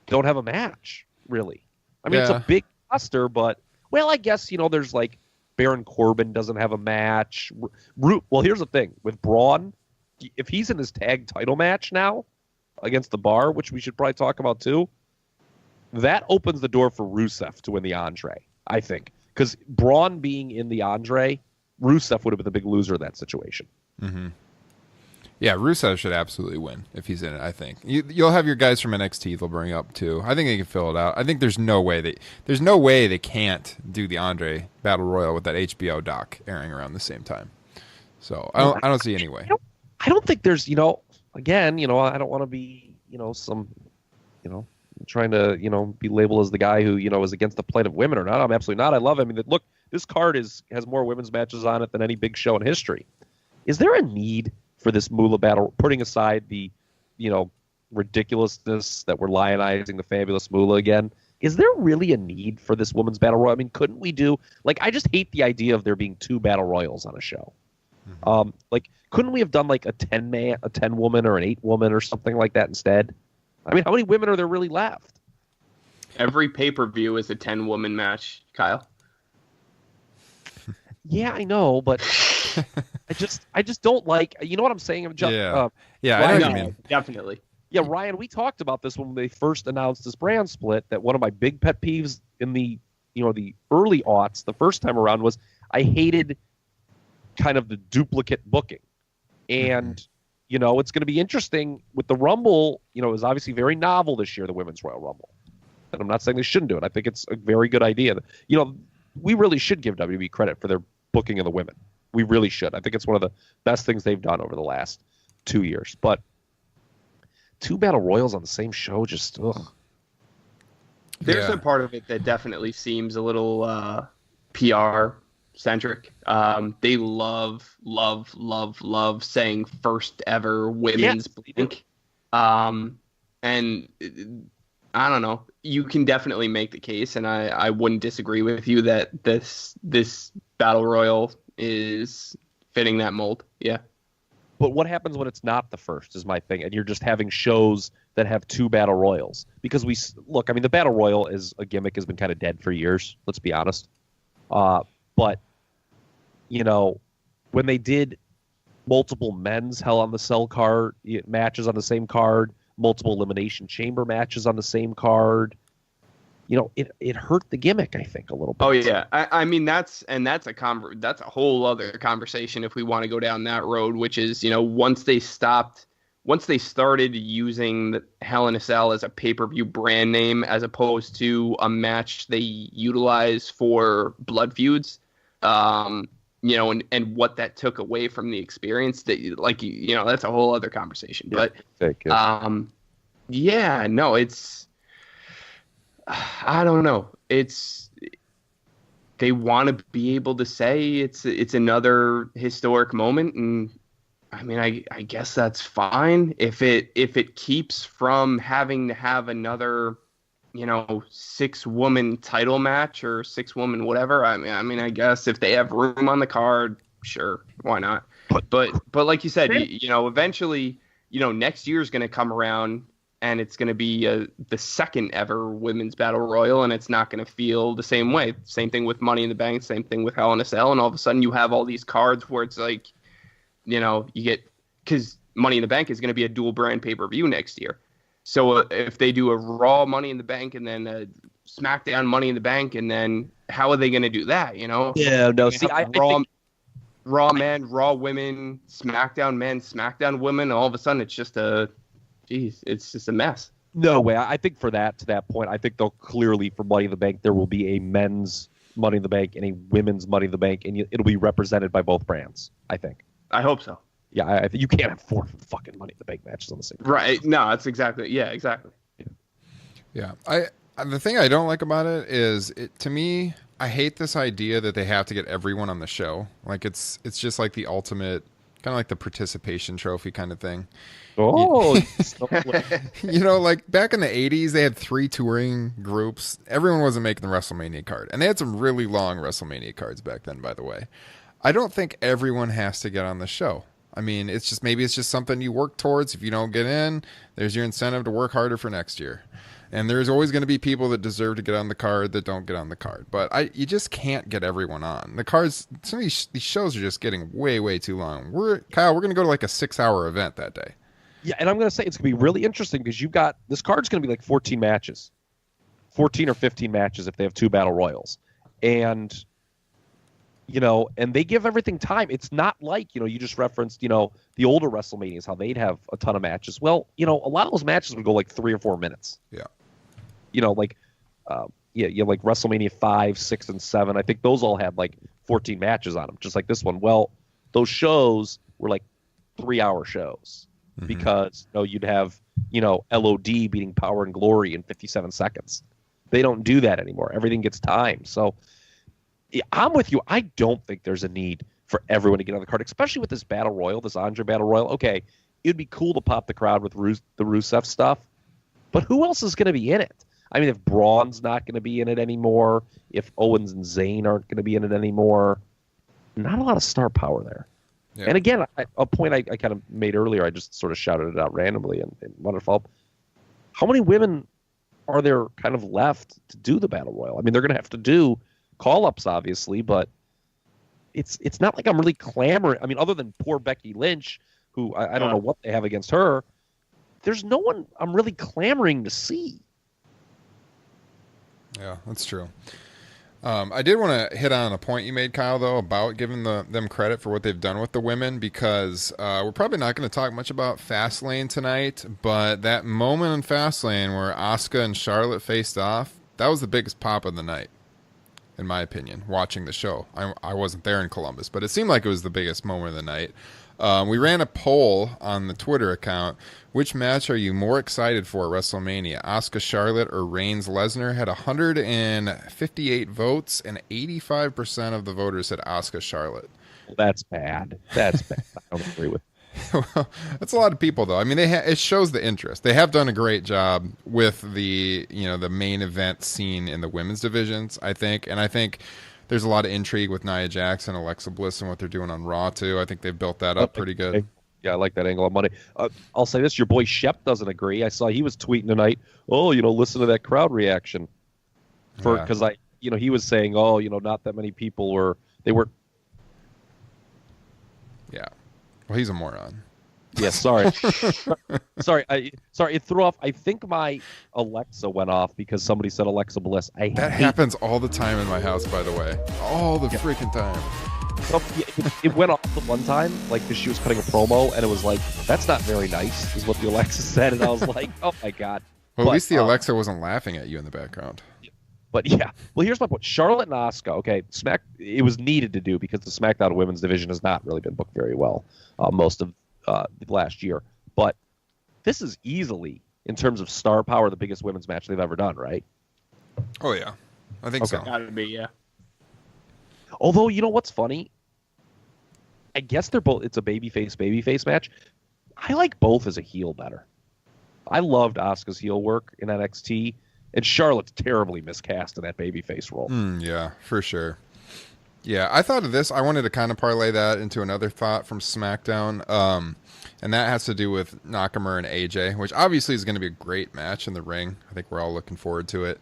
don't have a match, really. I mean, It's a big roster, but, well, I guess, there's like Baron Corbin doesn't have a match. Well, here's the thing. With Braun, if he's in his tag title match now against the Bar, which we should probably talk about too, that opens the door for Rusev to win the Andre, I think. Because Braun being in the Andre, Rusev would have been the big loser in that situation. Mm-hmm. Yeah, Rusev should absolutely win if he's in it, I think. You'll have your guys from NXT they'll bring up, too. I think they can fill it out. I think there's no way they can't do the Andre Battle Royal with that HBO doc airing around the same time. So I don't see any way. I don't think there's, again, I don't want to be, trying to, be labeled as the guy who, is against the plight of women or not. I'm absolutely not. I love it. I mean, look, this card has more women's matches on it than any big show in history. Is there a need for this Moolah battle, putting aside the, ridiculousness that we're lionizing the Fabulous Moolah again? Is there really a need for this women's battle royal? I mean, couldn't we do, I just hate the idea of there being 2 battle royals on a show. Mm-hmm. Couldn't we have done a 10 woman or an 8 woman or something like that instead? I mean, how many women are there really left? Every pay-per-view is a 10-woman match, Kyle. Yeah, I know, but I just don't like. You know what I'm saying? I know what you mean. Definitely. Yeah, Ryan, we talked about this when they first announced this brand split. That one of my big pet peeves in the the early aughts, the first time around, was I hated kind of the duplicate booking, and it's going to be interesting with the Rumble. It was obviously very novel this year, the Women's Royal Rumble, and I'm not saying they shouldn't do it. I think it's a very good idea. We really should give WWE credit for their booking of the women. We really should. I think it's one of the best things they've done over the last 2 years. But 2 battle royals on the same show, just ugh. There's a part of it that definitely seems a little PR centric. They love saying first ever women's blink. And I don't know. You can definitely make the case, and I wouldn't disagree with you that this battle royal is fitting that mold. Yeah. But what happens when it's not the first is my thing, and you're just having shows that have 2 battle royals? Because the battle royal is a gimmick, has been kind of dead for years. Let's be honest. But when they did multiple men's Hell on the Cell card matches on the same card, multiple Elimination Chamber matches on the same card, it hurt the gimmick, I think, a little bit. Oh yeah, I mean that's a whole other conversation if we want to go down that road, which is once they started using the Hell in a Cell as a pay-per-view brand name as opposed to a match they utilize for blood feuds, and what that took away from the experience, that that's a whole other conversation. Yeah, but it's. I don't know. They want to be able to say it's another historic moment, and I mean, I guess that's fine if it keeps from having to have another 6-woman title match or 6-woman whatever. I mean, I guess if they have room on the card, sure, why not? But like you said, eventually, next year's going to come around. And it's going to be the second ever women's battle royal, and it's not going to feel the same way. Same thing with Money in the Bank, same thing with Hell in a Cell, and all of a sudden you have all these cards where it's like, you get, because Money in the Bank is going to be a dual brand pay-per-view next year. So if they do a Raw Money in the Bank and then a SmackDown Money in the Bank, and then how are they going to do that? Yeah, no. See, I think Raw men, Raw women, SmackDown men, SmackDown women. All of a sudden, it's just it's just a mess. No way. I think to that point, I think they'll clearly, for Money in the Bank, there will be a men's Money in the Bank and a women's Money in the Bank, and it'll be represented by both brands, I think. I hope so. Yeah, I think you can't have 4 fucking Money in the Bank matches on the same. Right. No, that's exactly. Yeah, exactly. Yeah. The thing I don't like about it is, to me, I hate this idea that they have to get everyone on the show. Like it's just like the ultimate, kind of like the participation trophy kind of thing. Oh, You know, like back in the 80s, they had 3 touring groups. Everyone wasn't making the WrestleMania card. And they had some really long WrestleMania cards back then, by the way. I don't think everyone has to get on the show. I mean, maybe it's just something you work towards. If you don't get in, there's your incentive to work harder for next year. And there's always going to be people that deserve to get on the card that don't get on the card. But you just can't get everyone on. The cards, some of these shows are just getting way, way too long. Kyle, we're going to go to like a 6-hour event that day. Yeah, and I'm going to say it's going to be really interesting because this card's going to be like 14 matches. 14 or 15 matches if they have 2 battle royals. And, and they give everything time. It's not like, you just referenced, the older WrestleManias, how they'd have a ton of matches. Well, a lot of those matches would go like 3 or 4 minutes. Yeah. Like WrestleMania 5, 6, and 7. I think those all had like 14 matches on them, just like this one. Well, those shows were like 3-hour shows because you'd have LOD beating Power and Glory in 57 seconds. They don't do that anymore. Everything gets timed. So yeah, I'm with you. I don't think there's a need for everyone to get on the card, especially with this Battle Royal, this Andre Battle Royal. Okay, it'd be cool to pop the crowd with the Rusev stuff, but who else is going to be in it? I mean, if Braun's not going to be in it anymore, if Owens and Zayn aren't going to be in it anymore, not a lot of star power there. Yeah. And again, a point I kind of made earlier, I just sort of shouted it out randomly and wanted to follow up. How many women are there kind of left to do the Battle Royal? I mean, they're going to have to do call-ups, obviously, but it's not like I'm really clamoring. I mean, other than poor Becky Lynch, who I don't know what they have against her, there's no one I'm really clamoring to see. Yeah, that's true. I did want to hit on a point you made, Kyle, though, about giving them credit for what they've done with the women, because we're probably not going to talk much about Fastlane tonight, but that moment in Fastlane where Asuka and Charlotte faced off, that was the biggest pop of the night, in my opinion, watching the show. I wasn't there in Columbus, but it seemed like it was the biggest moment of the night. We ran a poll on the Twitter account. Which match are you more excited for at WrestleMania? Asuka Charlotte or Reigns Lesnar? Had 158 votes, and 85% of the voters said Asuka Charlotte. That's bad. That's bad. I don't agree with. Well, that's a lot of people, though. I mean, it shows the interest. They have done a great job with the main event scene in the women's divisions, I think, and I think there's a lot of intrigue with Nia Jax and Alexa Bliss and what they're doing on Raw, too. I think they've built that up pretty good. Yeah, I like that angle on Monday. I'll say this. Your boy Shep doesn't agree. I saw he was tweeting tonight, listen to that crowd reaction. Because he was saying, not that many people were. Yeah. Well, he's a moron. Yeah, sorry. Sorry, it threw off. I think my Alexa went off because somebody said Alexa Bliss. That happens all the time in my house, by the way. All the freaking time. It went off the one time, like, because she was cutting a promo, and it was like, that's not very nice, is what the Alexa said, and I was like, oh my god. Well, at least the Alexa wasn't laughing at you in the background. But yeah, well, here's my point. Charlotte and Asuka, okay, it was needed to do because the SmackDown women's division has not really been booked very well most of the last year. But this is easily, in terms of star power, the biggest women's match they've ever done, right? Oh yeah, I think so. Gotta be, yeah. Although, you know what's funny? I guess it's a babyface match. I like both as a heel better. I loved Asuka's heel work in NXT, and Charlotte's terribly miscast in that babyface role. Yeah, for sure. Yeah, I thought of this. I wanted to kind of parlay that into another thought from SmackDown, and that has to do with Nakamura and AJ, which obviously is going to be a great match in the ring. I think we're all looking forward to it.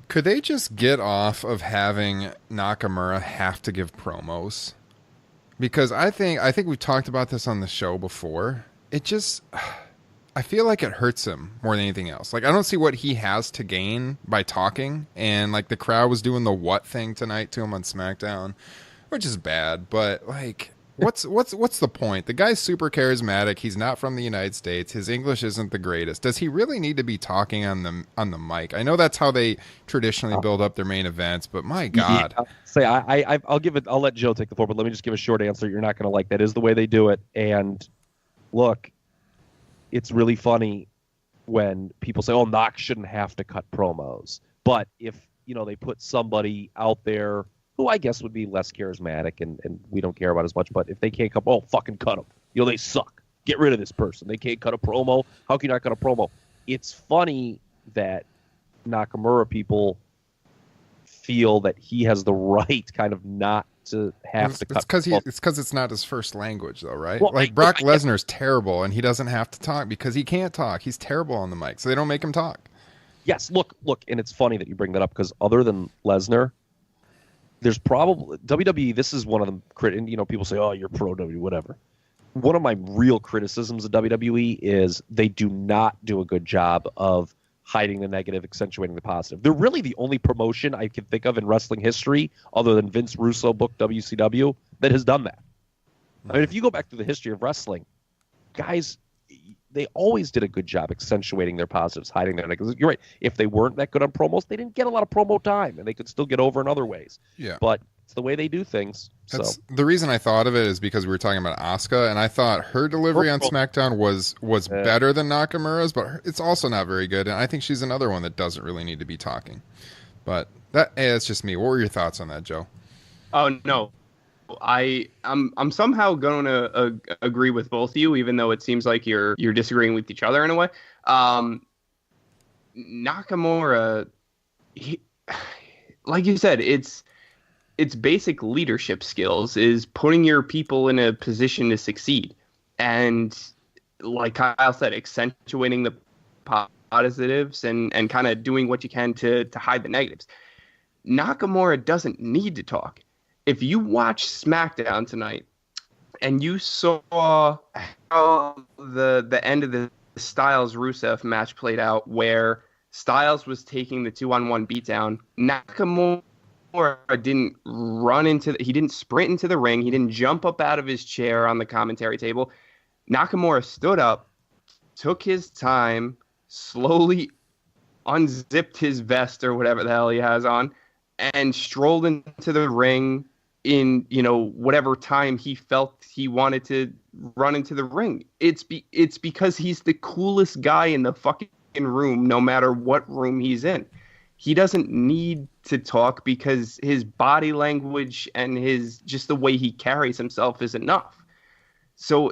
Could they just get off of having Nakamura have to give promos? Because I think we've talked about this on the show before. I feel like it hurts him more than anything else. Like, I don't see what he has to gain by talking. And, like, the crowd was doing the what thing tonight to him on SmackDown, which is bad. But, like, What's the point? The guy's super charismatic. He's not from the United States. His English isn't the greatest. Does he really need to be talking on the mic? I know that's how they traditionally build up their main events, but my God. Yeah. I'll let Joe take the floor, but let me just give a short answer. You're not going to like that. Is the way they do it. And look, it's really funny when people say, "Oh, Knox shouldn't have to cut promos." But if they put somebody out there who I guess would be less charismatic and we don't care about as much, but if they can't come, fucking cut them. They suck. Get rid of this person. They can't cut a promo. How can you not cut a promo? It's funny that Nakamura people feel that he has the right kind of not to have to cut. It's because it's not his first language, though, right? Well, Brock Lesnar's terrible, and he doesn't have to talk because he can't talk. He's terrible on the mic, so they don't make him talk. Yes, look, and it's funny that you bring that up because other than Lesnar, there's probably WWE. This is one of them. People say, "Oh, you're pro WWE, whatever." One of my real criticisms of WWE is they do not do a good job of hiding the negative, accentuating the positive. They're really the only promotion I can think of in wrestling history, other than Vince Russo booked WCW, that has done that. I mean, if you go back through the history of wrestling, guys, they always did a good job accentuating their positives, hiding their negatives. You're right. If they weren't that good on promos, they didn't get a lot of promo time, and they could still get over in other ways. Yeah. But it's the way they do things. The reason I thought of it is because we were talking about Asuka, and I thought her delivery on SmackDown was better than Nakamura's, but it's also not very good, and I think she's another one that doesn't really need to be talking. But that's just me. What were your thoughts on that, Joe? Oh, no. I'm somehow going to agree with both of you, even though it seems like you're disagreeing with each other in a way. Nakamura, like you said, it's basic leadership skills is putting your people in a position to succeed, and like Kyle said, accentuating the positives and kind of doing what you can to hide the negatives. Nakamura doesn't need to talk. If you watch SmackDown tonight and you saw how the end of the Styles-Rusev match played out, where Styles was taking the 2-on-1 beatdown, Nakamura he didn't sprint into the ring. He didn't jump up out of his chair on the commentary table. Nakamura stood up, took his time, slowly unzipped his vest or whatever the hell he has on, and strolled into the ring in, whatever time he felt he wanted to run into the ring. It's because he's the coolest guy in the fucking room, no matter what room he's in. He doesn't need to talk because his body language and just the way he carries himself is enough. So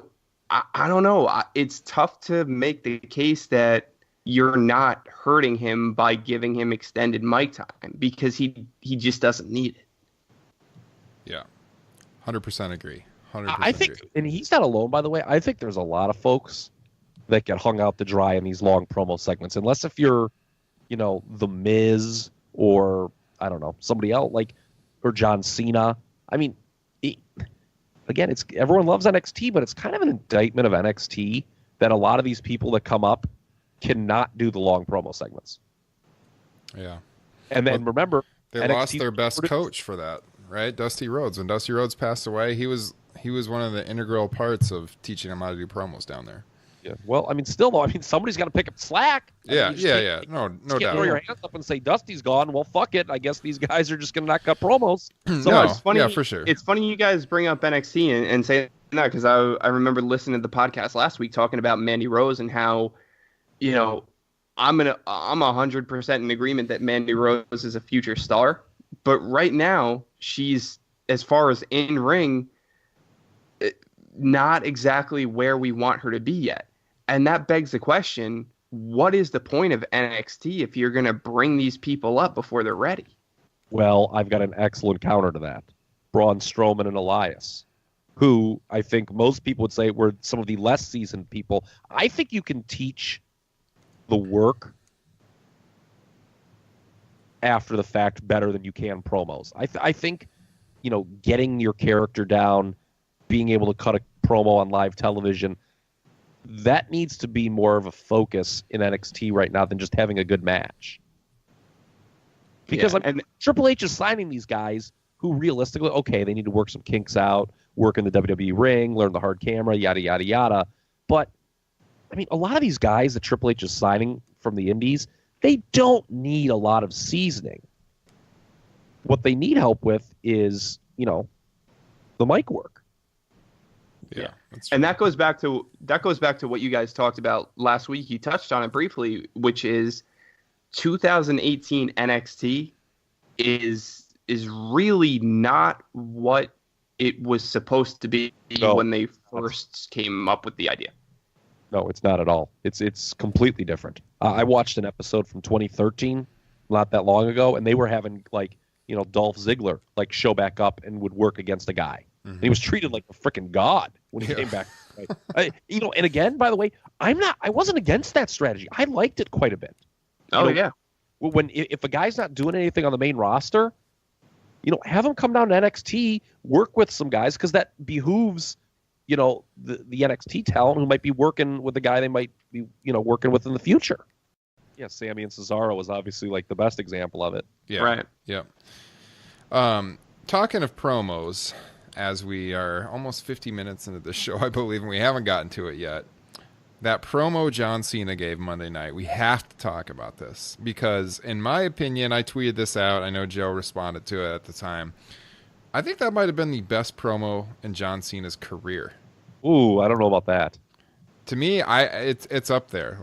I don't know. It's tough to make the case that you're not hurting him by giving him extended mic time because he just doesn't need it. Yeah, 100% agree. 100% I think, and he's not alone, by the way. I think there's a lot of folks that get hung out to dry in these long promo segments, unless if you're, The Miz or, I don't know, somebody else, or John Cena. I mean, again, everyone loves NXT, but it's kind of an indictment of NXT that a lot of these people that come up cannot do the long promo segments. Yeah. And then remember, they lost their best coach for that, right? Dusty Rhodes. When Dusty Rhodes passed away, he was one of the integral parts of teaching him how to do promos down there. Yeah. Well, still though, somebody's got to pick up slack. Yeah. No doubt. Throw your hands up and say Dusty's gone. Well, fuck it. I guess these guys are just going to not cut promos. So it's funny. Yeah, for sure. It's funny you guys bring up NXT and say that because I remember listening to the podcast last week talking about Mandy Rose and how, I'm 100% in agreement that Mandy Rose is a future star, but right now she's, as far as in ring, not exactly where we want her to be yet. And that begs the question, what is the point of NXT if you're going to bring these people up before they're ready? Well, I've got an excellent counter to that. Braun Strowman and Elias, who I think most people would say were some of the less seasoned people. I think you can teach the work after the fact better than you can promos. I think, getting your character down, being able to cut a promo on live television, that needs to be more of a focus in NXT right now than just having a good match. Because Triple H is signing these guys who realistically, okay, they need to work some kinks out, work in the WWE ring, learn the hard camera, yada, yada, yada. But, I mean, a lot of these guys that Triple H is signing from the indies, they don't need a lot of seasoning. What they need help with is, the mic work. Yeah. And that goes back to what you guys talked about last week. You touched on it briefly, which is 2018 NXT is really not what it was supposed to be when they first came up with the idea. No, it's not at all. It's completely different. I watched an episode from 2013 not that long ago, and they were having Dolph Ziggler show back up and would work against a guy. And he was treated like a freaking god when he came back. Right? And again, by the way, I wasn't against that strategy. I liked it quite a bit. Yeah. If a guy's not doing anything on the main roster, have him come down to NXT, work with some guys, because that behooves, the NXT talent who might be working with the guy they might be, working with in the future. Yeah, Sami and Cesaro was obviously the best example of it. Yeah. Right. Yeah. Talking of promos, as we are almost 50 minutes into the show, I believe, and we haven't gotten to it yet. That promo John Cena gave Monday night, we have to talk about this because, in my opinion, I tweeted this out. I know Joe responded to it at the time. I think that might have been the best promo in John Cena's career. Ooh, I don't know about that. To me, it's up there.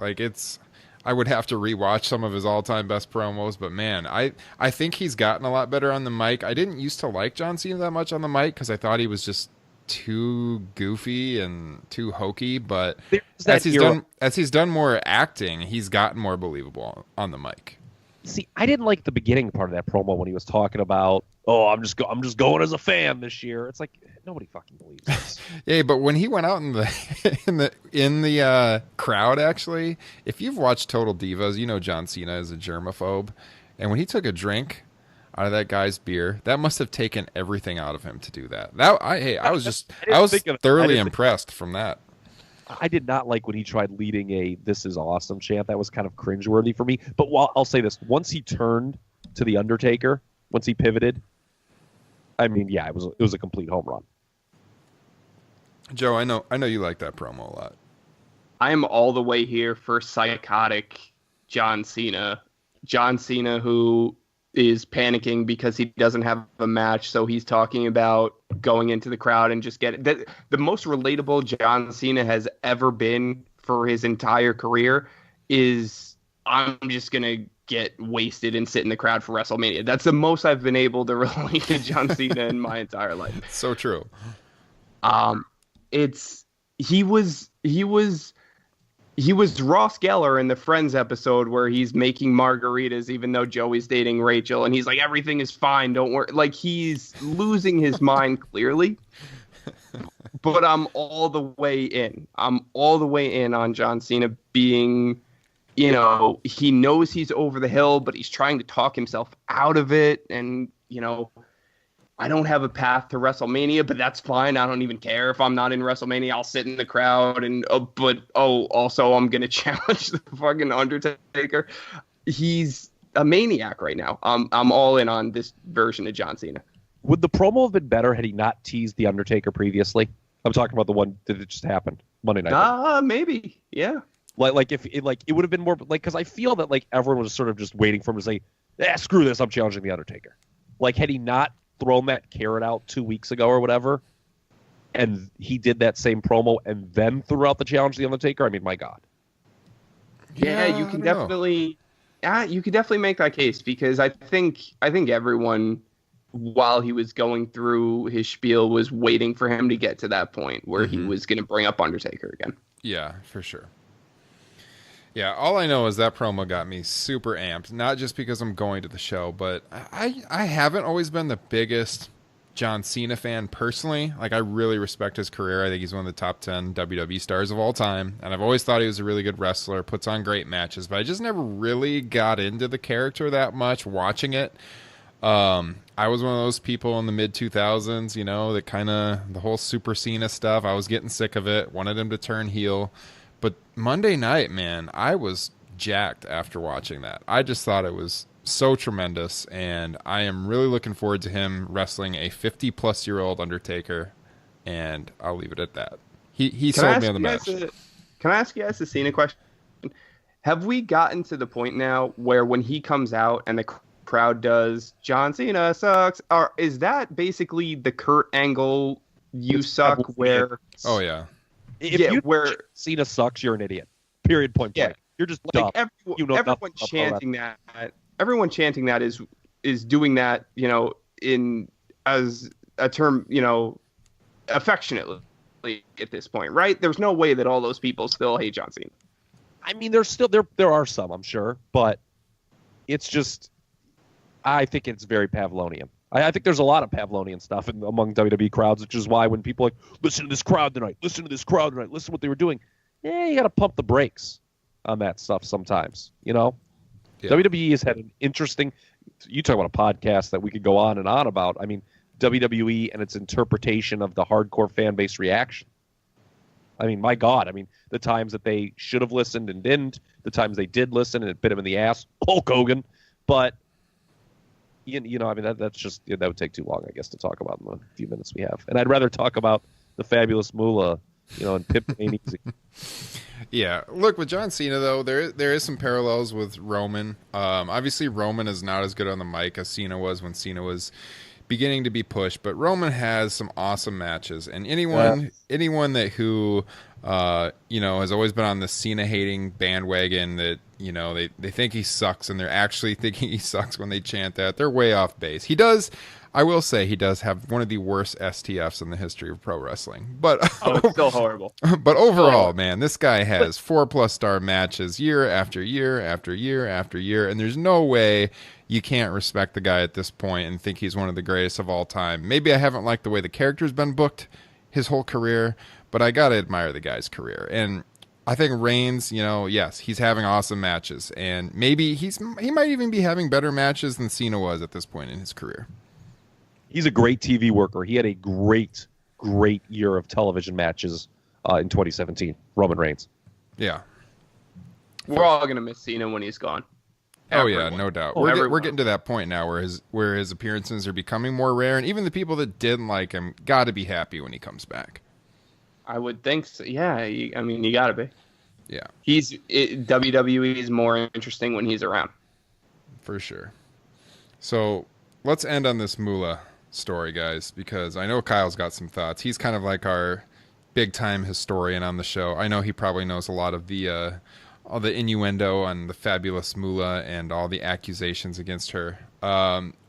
I would have to rewatch some of his all-time best promos, but man, I think he's gotten a lot better on the mic. I didn't used to like John Cena that much on the mic because I thought he was just too goofy and too hokey, but as he's done more acting, he's gotten more believable on the mic. See, I didn't like the beginning part of that promo when he was talking about, I'm just going as a fan this year. It's like nobody fucking believes this. Yeah, but when he went out in the crowd, actually, if you've watched Total Divas, John Cena is a germaphobe, and when he took a drink out of that guy's beer, that must have taken everything out of him to do that. I was thoroughly impressed from that. I did not like when he tried leading a "This is awesome" chant. That was kind of cringeworthy for me. But I'll say this: once he turned to the Undertaker, once he pivoted, I mean, yeah, it was a complete home run. Joe, I know you like that promo a lot. I am all the way here for psychotic John Cena. John Cena, who is panicking because he doesn't have a match, so he's talking about going into the crowd and just get it. The most relatable John Cena has ever been for his entire career is, I'm just going to get wasted and sit in the crowd for WrestleMania. That's the most I've been able to relate to John Cena in my entire life. So true. He was Ross Geller in the Friends episode where he's making margaritas even though Joey's dating Rachel, and he's like, everything is fine, don't worry. Like, he's losing his mind clearly. But I'm all the way in. I'm all the way in on John Cena being, he knows he's over the hill, but he's trying to talk himself out of it. And, I don't have a path to WrestleMania, but that's fine. I don't even care if I'm not in WrestleMania. I'll sit in the crowd also I'm going to challenge the fucking Undertaker. He's a maniac right now. I'm all in on this version of John Cena. Would the promo have been better had he not teased the Undertaker previously? I'm talking about the one that just happened Monday night. Maybe. Yeah. If it would have been more because I feel that everyone was sort of just waiting for him to say, screw this, I'm challenging the Undertaker. Had he not thrown that carrot out 2 weeks ago or whatever, and he did that same promo and then threw out the challenge to the Undertaker, I mean, my God. Yeah, you can definitely make that case because I think everyone, while he was going through his spiel, was waiting for him to get to that point where he was going to bring up Undertaker again. Yeah, for sure. Yeah, all I know is that promo got me super amped, not just because I'm going to the show, but I haven't always been the biggest John Cena fan personally. I really respect his career. I think he's one of the top 10 WWE stars of all time, and I've always thought he was a really good wrestler, puts on great matches, but I just never really got into the character that much watching it. I was one of those people in the mid-2000s, that kind of, the whole Super Cena stuff, I was getting sick of it, wanted him to turn heel. But Monday night, man, I was jacked after watching that. I just thought it was so tremendous, and I am really looking forward to him wrestling a 50-plus-year-old Undertaker, and I'll leave it at that. He sold me on the match. Can I ask you guys a Cena question? Have we gotten to the point now where when he comes out and the crowd does John Cena sucks, or is that basically the Kurt Angle you suck where? Oh yeah. If Cena sucks, you're an idiot. Period. Point blank. You're just dumb. Everyone chanting that. Everyone chanting that is doing that, in as a term, affectionately at this point, right? There's no way that all those people still hate John Cena. I mean, there's still there are some, I'm sure, but it's just, I think it's very Pavlovian. I think there's a lot of Pavlovian stuff among WWE crowds, which is why when people are like, listen to this crowd tonight, listen to what they were doing. Yeah, you got to pump the brakes on that stuff sometimes, Yeah. WWE has had an interesting, you talk about a podcast that we could go on and on about. I mean, WWE and its interpretation of the hardcore fan base reaction. I mean, my God. I mean, the times that they should have listened and didn't, the times they did listen and it bit them in the ass, Hulk Hogan. But, I mean, that's just, that would take too long, I guess, to talk about in the few minutes we have. And I'd rather talk about the Fabulous Moolah, and Pip ain't easy. Yeah, look, with John Cena, though, there is some parallels with Roman. Obviously, Roman is not as good on the mic as Cena was when Cena was beginning to be pushed, but Roman has some awesome matches, and anyone who has always been on the Cena hating bandwagon that they think he sucks and they're actually thinking he sucks when they chant that, they're way off base. I will say he does have one of the worst STFs in the history of pro wrestling, but it's still horrible. But overall, man, this guy has 4+ star matches year after year after year after year, and there's no way you can't respect the guy at this point and think he's one of the greatest of all time. Maybe I haven't liked the way the character's been booked his whole career, but I gotta admire the guy's career. And I think Reigns, yes, he's having awesome matches, and maybe he might even be having better matches than Cena was at this point in his career. He's a great TV worker. He had a great year of television matches in 2017. Roman Reigns. Yeah. We're all going to miss Cena when he's gone. Everyone. Oh, yeah, no doubt. We're getting to that point now where his appearances are becoming more rare, and even the people that didn't like him got to be happy when he comes back. I would think so. Yeah, you got to be. Yeah. WWE is more interesting when he's around. For sure. So let's end on this Moolah story, guys, because I know Kyle's got some thoughts. He's kind of like our big-time historian on the show. I know he probably knows a lot of the all the innuendo on the Fabulous Moolah and all the accusations against her.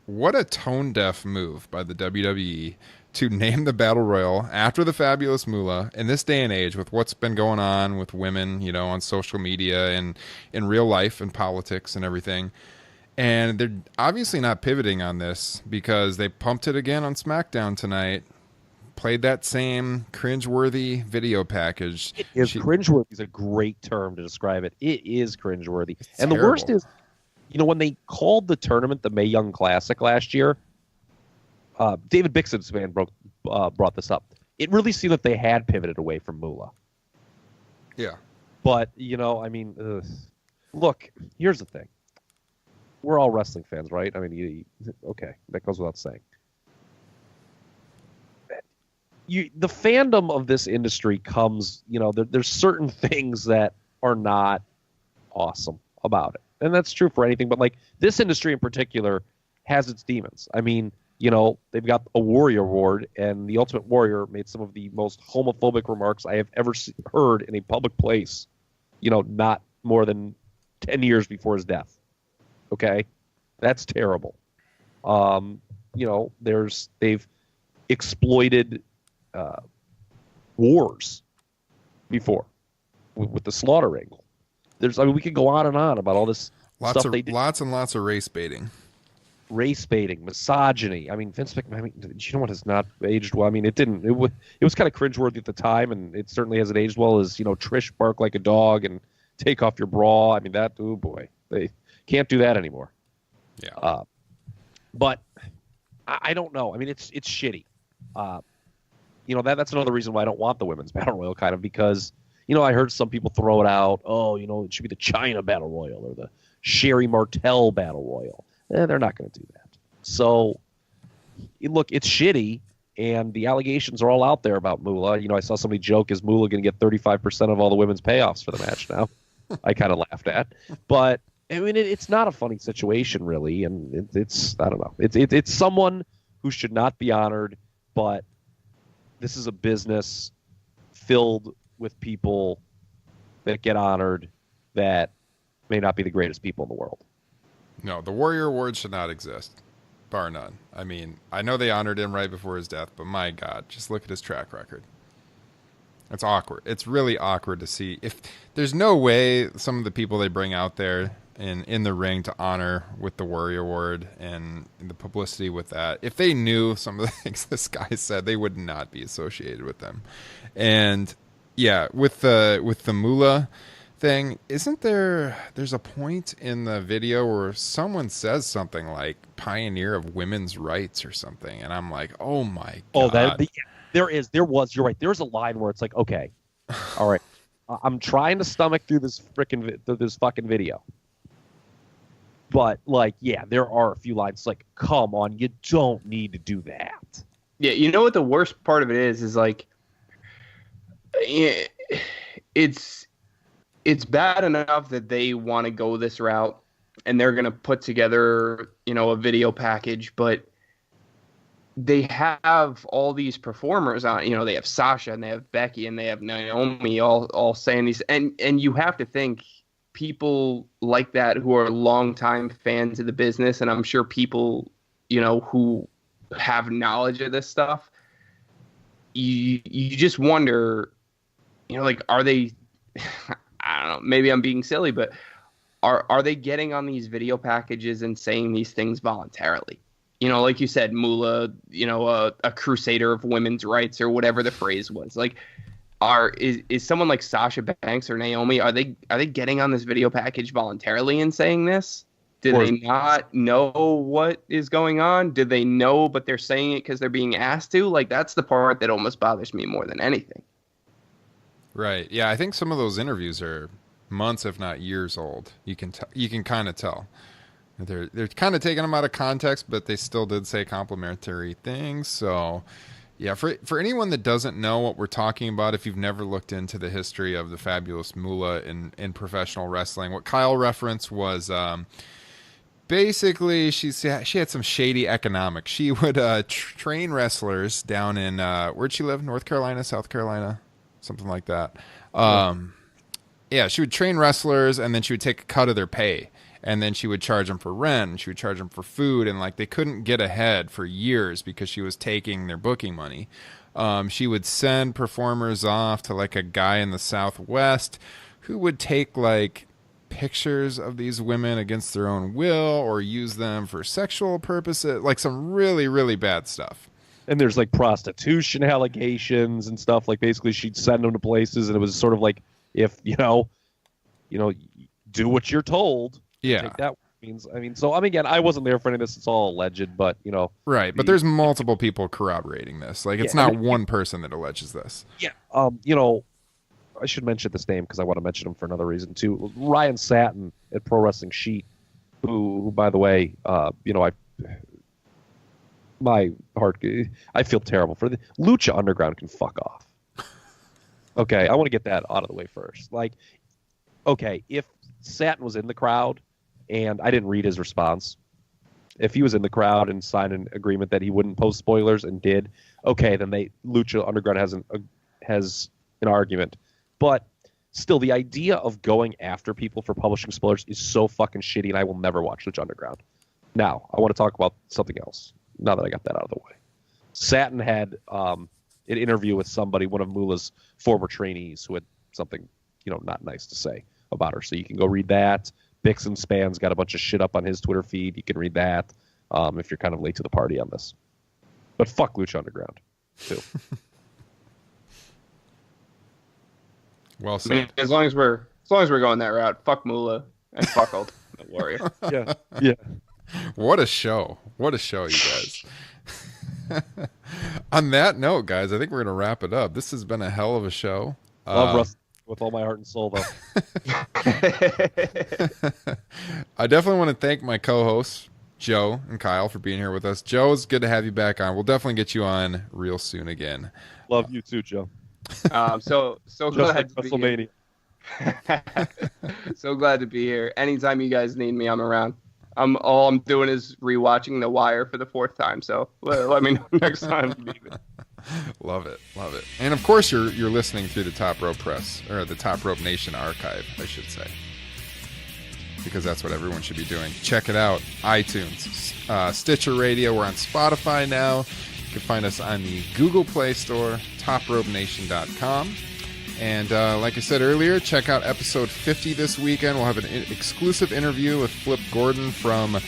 What a tone-deaf move by the WWE to name the Battle Royal after the Fabulous Moolah in this day and age with what's been going on with women, on social media and in real life and politics and everything. And they're obviously not pivoting on this because they pumped it again on SmackDown tonight. Played that same cringeworthy video package. Cringeworthy is a great term to describe it. It is cringeworthy. And terrible. The worst is, when they called the tournament the Mae Young Classic last year, David Bixen's man brought this up. It really seemed that they had pivoted away from Moolah. Yeah. But, look, here's the thing. We're all wrestling fans, right? I mean, okay, that goes without saying. The fandom of this industry comes, there's certain things that are not awesome about it. And that's true for anything, but like this industry in particular has its demons. I mean, they've got a Warrior Award, and the Ultimate Warrior made some of the most homophobic remarks I have ever heard in a public place, not more than 10 years before his death. Okay, that's terrible. They've exploited wars before with the slaughter angle. We could go on and on about all this stuff they did. Lots and lots of race baiting, misogyny. I mean, Vince McMahon. You know what has not aged well? I mean, it didn't. It was kind of cringeworthy at the time, and it certainly hasn't aged well. As Trish bark like a dog and take off your bra. I mean, that. Oh boy, they can't do that anymore. Yeah. But I don't know. I mean, it's shitty. That's another reason why I don't want the women's battle royal, kind of, because I heard some people throw it out. Oh, it should be the China battle royal or the Sherry Martel Battle Royal. They're not going to do that. So, look, it's shitty, and the allegations are all out there about Moolah. I saw somebody joke, is Moolah going to get 35% of all the women's payoffs for the match now? I kind of laughed at. But, I mean, it's not a funny situation, really, and it's I don't know. It's someone who should not be honored, but this is a business filled with people that get honored that may not be the greatest people in the world. No, the Warrior Award should not exist, bar none. I mean, I know they honored him right before his death, but my God, just look at his track record. It's awkward. It's really awkward to see. If there's no way some of the people they bring out there in the ring to honor with the Warrior Award and the publicity with that, if they knew some of the things this guy said, they would not be associated with them. And yeah, with the Moolah thing, isn't there's a point in the video where someone says something like pioneer of women's rights or something, and I'm like, oh my God. There was, you're right, there's a line where it's like, okay, all right, I'm trying to stomach through this fucking video, but like, yeah, there are a few lines like, come on, you don't need to do that. Yeah, you know what the worst part of it is like, it's bad enough that they want to go this route and they're going to put together, a video package, but they have all these performers on, they have Sasha and they have Becky and they have Naomi all saying these, and you have to think people like that who are longtime fans of the business, and I'm sure people, who have knowledge of this stuff, you just wonder, like, are they, I don't know, maybe I'm being silly, but are they getting on these video packages and saying these things voluntarily? Like you said, Moolah, a crusader of women's rights or whatever the phrase was. Like, is someone like Sasha Banks or Naomi, are they getting on this video package voluntarily and saying this? Did they not know what is going on? Did they know, but they're saying it because they're being asked to? Like, that's the part that almost bothers me more than anything. Right. Yeah, I think some of those interviews are months, if not years old. You can kind of tell. They're kind of taking them out of context, but they still did say complimentary things. So, yeah, for anyone that doesn't know what we're talking about, if you've never looked into the history of the Fabulous Moolah in professional wrestling, what Kyle referenced was basically she had some shady economics. She would train wrestlers down in where'd she live? North Carolina, South Carolina, something like that. Yeah, she would train wrestlers, and then she would take a cut of their pay. And then she would charge them for rent, and she would charge them for food, and like they couldn't get ahead for years because she was taking their booking money. She would send performers off to like a guy in the Southwest who would take like pictures of these women against their own will or use them for sexual purposes, like some really, really bad stuff. And there's like prostitution allegations and stuff. Like basically she'd send them to places, and it was sort of like, if do what you're told. Yeah. Take that means. So again, I wasn't there for any of this. It's all alleged, but right. But there's multiple people corroborating this. Like, it's not one person that alleges this. Yeah. I should mention this name because I want to mention him for another reason too. Ryan Satin at Pro Wrestling Sheet, who by the way, my heart, I feel terrible for the Lucha Underground can fuck off. Okay, I want to get that out of the way first. Like, okay, if Satin was in the crowd, and I didn't read his response. If he was in the crowd and signed an agreement that he wouldn't post spoilers and did, okay, then Lucha Underground has an argument. But still, the idea of going after people for publishing spoilers is so fucking shitty, and I will never watch Lucha Underground. Now, I want to talk about something else, now that I got that out of the way. Satin had an interview with somebody, one of Moolah's former trainees, who had something, not nice to say about her. So you can go read that. Bixen Span's got a bunch of shit up on his Twitter feed. You can read that if you're kind of late to the party on this. But fuck Lucha Underground, too. Well said. I mean, as long as we're going that route, fuck Moolah and fuck Ultimate Warrior. Yeah. What a show, you guys. On that note, guys, I think we're gonna wrap it up. This has been a hell of a show. Love with all my heart and soul, though. I definitely want to thank my co-hosts, Joe and Kyle, for being here with us. Joe, it's good to have you back on. We'll definitely get you on real soon again. Love you too, Joe. So Just glad like to be here. WrestleMania. So glad to be here. Anytime you guys need me, I'm around. All I'm doing is rewatching The Wire for the 4th time. So let me know next time you need me. Love it. And of course, you're listening through the Top Rope Press, or the Top Rope Nation archive, I should say, because that's what everyone should be doing. Check it out. iTunes, Stitcher Radio. We're on Spotify now. You can find us on the Google Play Store, topropenation.com. And like I said earlier, check out episode 50 this weekend. We'll have an exclusive interview with Flip Gordon from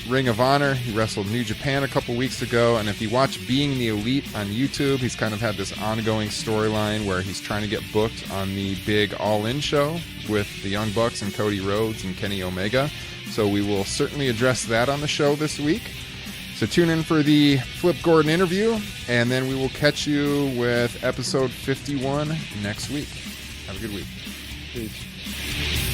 Ring of Honor. He wrestled New Japan a couple weeks ago. And if you watch Being the Elite on YouTube, he's kind of had this ongoing storyline where he's trying to get booked on the big All-In show with the Young Bucks and Cody Rhodes and Kenny Omega. So we will certainly address that on the show this week. So tune in for the Flip Gordon interview, and then we will catch you with episode 51 next week. Have a good week. Peace.